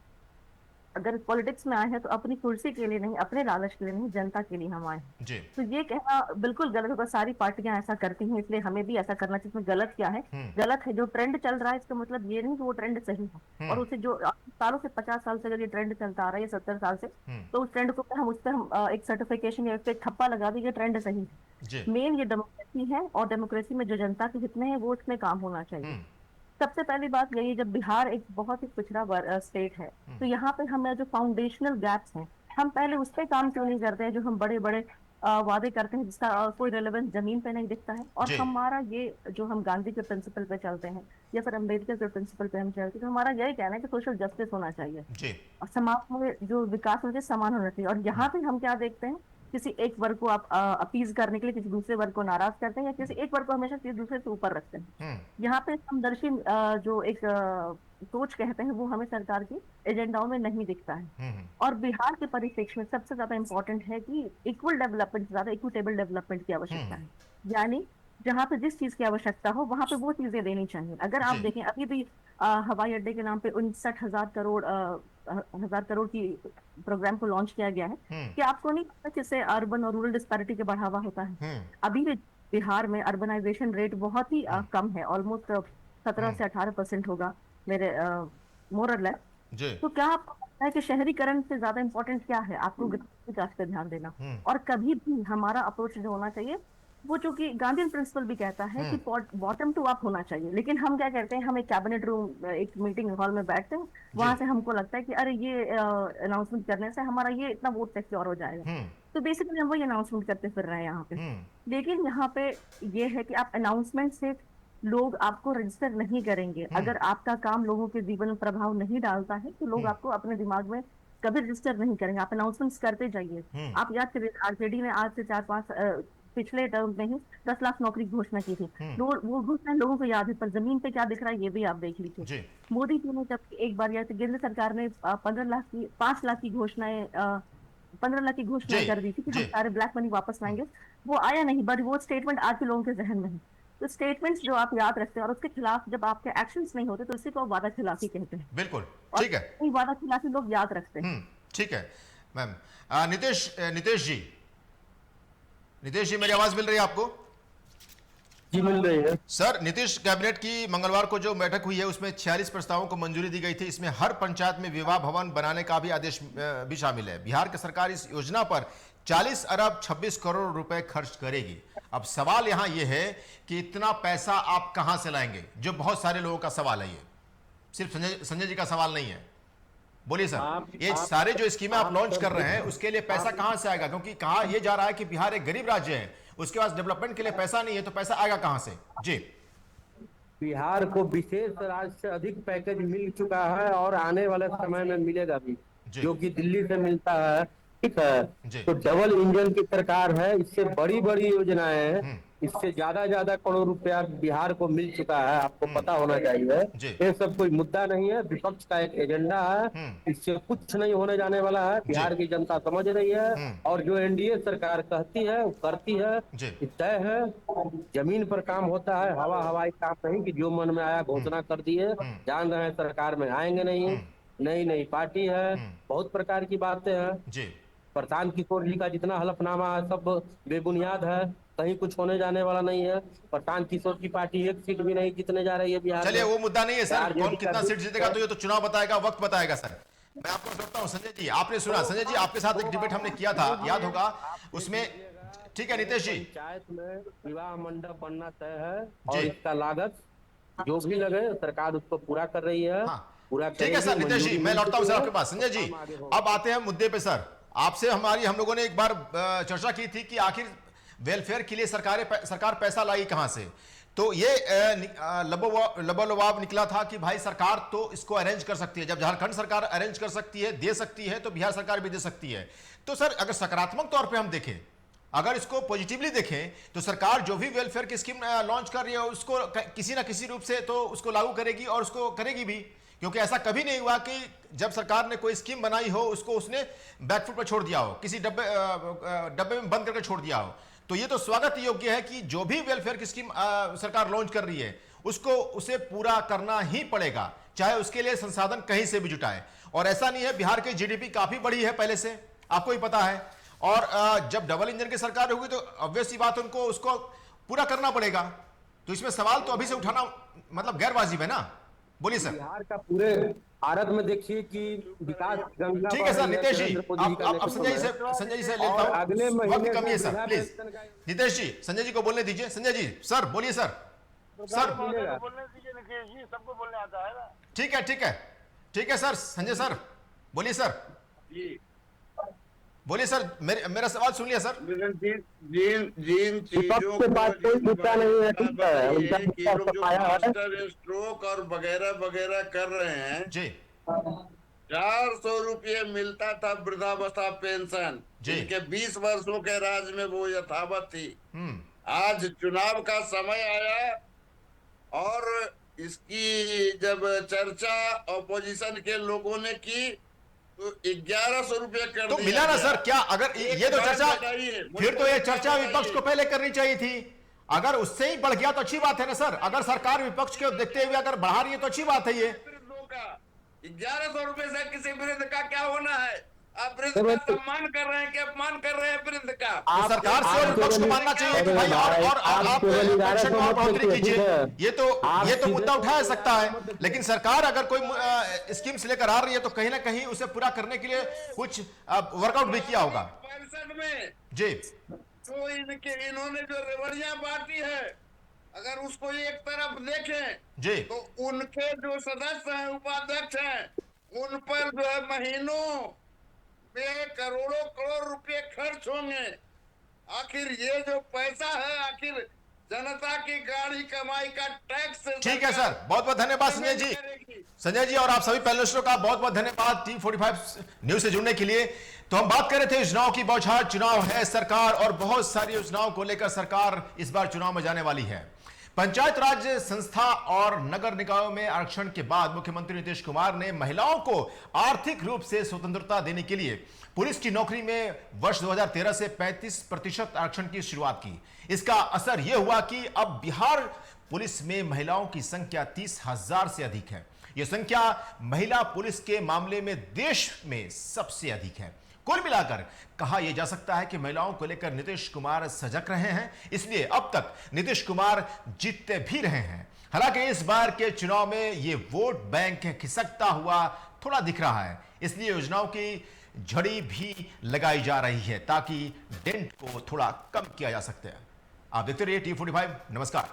अगर पॉलिटिक्स में आए हैं तो अपनी कुर्सी के लिए नहीं, अपने लालच के लिए नहीं, जनता के लिए हम आए हैं। तो ये कहना बिल्कुल गलत होगा, सारी पार्टियां ऐसा करती हैं इसलिए हमें भी ऐसा करना चाहिए। इसमें गलत क्या है? गलत है जो ट्रेंड चल रहा है, इसका मतलब ये नहीं कि वो ट्रेंड सही है। और उसे जो सालों से 50 साल से अगर ये ट्रेंड चलता आ रहा है, 70 साल से, तो उस ट्रेंड को हम उस पर हम एक सर्टिफिकेशन या एक ठप्पा लगा देंगे, ट्रेंड सही है। मेन ये डेमोक्रेसी है और डेमोक्रेसी में जो जनता के हित में है वो इसमें काम होना चाहिए। सबसे पहली बात यही, जब बिहार एक बहुत ही पिछड़ा स्टेट है तो यहाँ पे हमें जो फाउंडेशनल गैप्स हैं, हम पहले उस पर काम क्यों नहीं करते हैं? जो हम बड़े बड़े वादे करते हैं जिसका कोई रेलेवेंस जमीन पे नहीं दिखता है। और हमारा ये जो हम गांधी के प्रिंसिपल पे चलते हैं या फिर अम्बेडकर के प्रिंसिपल पे हम चलते हैं, तो हमारा यही कहना है कि सोशल जस्टिस होना चाहिए और समाज में जो विकास होना चाहिए समान होना चाहिए। और यहाँ पे हम क्या देखते हैं, किसी एक वर्ग को आप अपीज करने के लिए किसी दूसरे वर्ग को नाराज करते हैं या किसी एक वर्ग को हमेशा किसी दूसरे से ऊपर रखते हैं। यहाँ पे समदर्शी जो एक सोच कहते हैं वो हमें सरकार की एजेंडाओं में नहीं दिखता है। और बिहार के परिप्रेक्ष्य में सबसे ज्यादा इम्पोर्टेंट है कि इक्वल डेवलपमेंट से ज्यादा इक्विटेबल डेवलपमेंट की आवश्यकता है। यानी जहाँ पे जिस चीज की आवश्यकता हो वहां पे वो चीजें देनी चाहिए। अगर आप देखें अभी भी हवाई अड्डे के नाम पे 59,000 करोड़ की प्रोग्राम को लॉन्च किया गया है कि आपको नहीं पता किससे अर्बन और रूरल डिस्पैरिटी के बढ़ावा होता है। अभी भी बिहार में अर्बनाइजेशन रेट बहुत ही कम है, ऑलमोस्ट 17 से 18% होगा मेरे मोर और लेस। तो क्या आपको लगता है कि शहरीकरण से ज्यादा इम्पोर्टेंट क्या है? आपको विकास पे ध्यान देना। और कभी भी हमारा अप्रोच जो होना चाहिए वो, चूंकि गांधी प्रिंसिपल भी कहता है कि बॉटम टू अप होना चाहिए, लेकिन हम क्या करते हैं, हम एक कैबिनेट रूम, एक मीटिंग हॉल में बैठते हैं, वहां से हमको लगता है कि अरे ये अनाउंसमेंट करने से हमारा ये इतना वोट सिक्योर हो जाएगा। तो बेसिकली हम वही अनाउंसमेंट करते फिर रहे हैं यहाँ पे। लेकिन यहाँ पे ये है कि आप अनाउंसमेंट से लोग आपको रजिस्टर नहीं करेंगे। अगर आपका काम लोगों के जीवन में प्रभाव नहीं डालता है तो लोग आपको अपने दिमाग में कभी रजिस्टर नहीं करेंगे। आप अनाउंसमेंट करते जाइए। आप याद करिए आरजेडी ने आज से 4-5 पिछले टर्म में ही 10 लाख नौकरी की घोषणा की थी। वो घोषणा लोगों को याद है, पर जमीन पे क्या दिख रहा है ये भी आप देख लीजिए। मोदी जी ने जब एक बार या केंद्र सरकार ने 5 लाख की घोषणाएं 15 लाख की घोषणा कर दी थी कि हम सारे ब्लैक मनी वापस लाएंगे, वो आया नहीं, बट वो स्टेटमेंट आज के लोगों के जहन में है। तो स्टेटमेंट्स जो आप याद रखते हैं और उसके खिलाफ जब आपके एक्शंस नहीं होते तो इसी को वादा खिलाफी कहते हैं। बिल्कुल ठीक है, वादा खिलाफी लोग याद रखते हैं। ठीक है मैम। नीतीश जी मेरी आवाज मिल रही है आपको? जी मिल रही है सर। नीतीश कैबिनेट की मंगलवार को जो बैठक हुई है उसमें 46 प्रस्तावों को मंजूरी दी गई थी। इसमें हर पंचायत में विवाह भवन बनाने का भी आदेश भी शामिल है। बिहार की सरकार इस योजना पर 40 अरब 26 करोड़ रुपए खर्च करेगी। अब सवाल यहां यह है कि इतना पैसा आप कहां से लाएंगे, जो बहुत सारे लोगों का सवाल है। ये सिर्फ संजय जी का सवाल नहीं है। बोलिए सर, ये सारे जो स्कीमें आप लॉन्च कर रहे हैं उसके लिए पैसा कहां से आएगा? क्योंकि कहा यह जा रहा है कि बिहार एक गरीब राज्य है, उसके पास डेवलपमेंट के लिए पैसा नहीं है, तो पैसा आएगा कहां से? जी, बिहार को विशेष राज्य से अधिक पैकेज मिल चुका है और आने वाले समय में मिलेगा भी, जो कि दिल्ली से मिलता है। ठीक है, तो डबल इंजन की सरकार है, इससे बड़ी बड़ी योजनाएं हैं, इससे ज्यादा करोड़ रुपया बिहार को मिल चुका है, आपको पता होना चाहिए। ये सब कोई मुद्दा नहीं है, विपक्ष का एक एजेंडा है, इससे कुछ नहीं होने जाने वाला है। बिहार की जनता समझ रही है और जो एनडीए सरकार कहती है वो करती है, तय है। जमीन पर काम होता है, हवाई काम नहीं कि जो मन में आया घोषणा कर दिए। जान रहे हैं सरकार में आएंगे नहीं, नई पार्टी है, बहुत प्रकार की बातें हैं। प्रशांत किशोर जी का जितना हलफनामा है सब बेबुनियाद है, कहीं कुछ होने जाने वाला नहीं है। प्रशांत किशोर की पार्टी एक सीट भी नहीं जीतने जा रही है बिहार। चलिए वो मुद्दा नहीं है सर, कौन कितना सीट जीतेगा तो ये तो चुनाव बताएगा, वक्त बताएगा। सर मैं आपको बताता हूँ, संजय जी आपने सुना, संजय जी आपके साथ एक डिबेट हमने किया था, याद होगा उसमें। ठीक है नीतीश जी, पंचायत में विवाह मंडप बनना तय है और इसका लागत जो भी लगे सरकार उसको पूरा कर रही है। ठीक है सर। नीतीश जी मैं लौटता हूँ सर आपके पास। संजय जी अब आते हैं मुद्दे पे सर, आपसे हम लोगों ने एक बार चर्चा की थी कि आखिर वेलफेयर के लिए सरकार पैसा लाई कहां से। तो ये लबोलवाब निकला था कि भाई सरकार तो इसको अरेंज कर सकती है। जब झारखंड सरकार अरेंज कर सकती है, दे सकती है, तो बिहार सरकार भी दे सकती है। तो सर अगर सकारात्मक तौर पे हम देखें, अगर इसको पॉजिटिवली देखें, तो सरकार जो भी वेलफेयर की स्कीम लॉन्च कर रही है उसको किसी ना किसी रूप से तो उसको लागू करेगी और उसको करेगी भी, क्योंकि ऐसा कभी नहीं हुआ कि जब सरकार ने कोई स्कीम बनाई हो उसको उसने बैकफुट पर छोड़ दिया हो, किसी डब्बे में बंद करके छोड़ दिया हो। तो ये तो स्वागत योग्य है कि जो भी वेलफेयर की स्कीम सरकार लॉन्च कर रही है उसको उसे पूरा करना ही पड़ेगा, चाहे उसके लिए संसाधन कहीं से भी जुटाए। और ऐसा नहीं है, बिहार की जीडीपी काफी बड़ी है पहले से, आपको ही पता है। और जब डबल इंजन की सरकार होगी तो ऑब्वियस ही बात उनको उसको पूरा करना पड़ेगा। तो इसमें सवाल तो अभी से उठाना मतलब गैर वाजिब है ना। बोलिए सर। बिहार का पूरे भारत में देखिए कि विकास गंगा। ठीक है सर, नितेश जी आप संजय जी से लेता हूं, अगले महीने कम है सर, प्लीज नितेश जी संजय जी को बोलने दीजिए। संजय जी सर बोलिए सर। सर बोलने दीजिए नितेश जी, सबको बोलने आता है ना। ठीक है सर, संजय सर बोलिए सर। बोलिए सर, मेरा सवाल सुन लिया सर। जिन चीजों को मास्टर स्ट्रोक और वगैरह वगैरह कर रहे हैं जी, 400 रुपये मिलता था वृद्धावस्था पेंशन, जिनके 20 वर्षों के राज में वो यथावत थी। आज चुनाव का समय आया और इसकी जब चर्चा ऑपोजिशन के लोगों ने की तो 1100 रुपये कर तो मिला ना सर। क्या अगर ये तो चर्चा, फिर तो ये चर्चा विपक्ष को पहले करनी चाहिए थी। अगर उससे ही बढ़ गया तो अच्छी बात है ना सर। अगर सरकार विपक्ष को देखते हुए अगर बढ़ा रही है तो अच्छी बात है। ये 1100 रुपए से किसी वृद्ध का क्या होना है? आप वृद्ध का सम्मान कर रहे हैं कि अपमान कर रहे हैं वृद्ध का? तो सरकार से और विपक्ष को मानना चाहिए कि भाई और आप पेंशन में और बढ़ोतरी कीजिए। ये तो मुद्दा उठाया सकता है, लेकिन सरकार अगर कोई स्कीम्स लेकर आ रही है तो कहीं ना कहीं उसे पूरा करने के लिए कुछ वर्कआउट भी किया होगा। 65 में जी तो इन्होंने जो रेवड़ियां बांटी है, अगर उसको एक तरफ देखें जी तो उनके जो सदस्य हैं, उपाध्यक्ष हैं, उन पर जो है महीनों में करोड़ों करोड़ रुपए खर्च होंगे। आखिर ये जो पैसा है, आखिर जनता की गाड़ी कमाई का टैक्स। ठीक है सर, बहुत बहुत धन्यवाद संजय जी। संजय जी और आप सभी पैनलिस्टों का बहुत बहुत धन्यवाद T45 न्यूज से जुड़ने के लिए। तो हम बात कर रहे थे योजनाओं की बौछार। चुनाव है, सरकार और बहुत सारी योजनाओं को लेकर सरकार इस बार चुनाव में जाने वाली है। पंचायत राज संस्था और नगर निकायों में आरक्षण के बाद मुख्यमंत्री नीतीश कुमार ने महिलाओं को आर्थिक रूप से स्वतंत्रता देने के लिए पुलिस की नौकरी में वर्ष 2013 से 35% आरक्षण की शुरुआत की। इसका असर यह हुआ कि अब बिहार पुलिस में महिलाओं की संख्या 30,000 से अधिक है। यह संख्या महिला पुलिस के मामले में देश में सबसे अधिक है। कुल मिलाकर कहा यह जा सकता है कि महिलाओं को लेकर नीतीश कुमार सजग रहे हैं, इसलिए अब तक नीतीश कुमार जीतते भी रहे हैं। हालांकि इस बार के चुनाव में यह वोट बैंक खिसकता हुआ थोड़ा दिख रहा है, इसलिए योजनाओं की झड़ी भी लगाई जा रही है ताकि डेंट को थोड़ा कम किया जा सकता है। आप देखते रहिए T45। नमस्कार।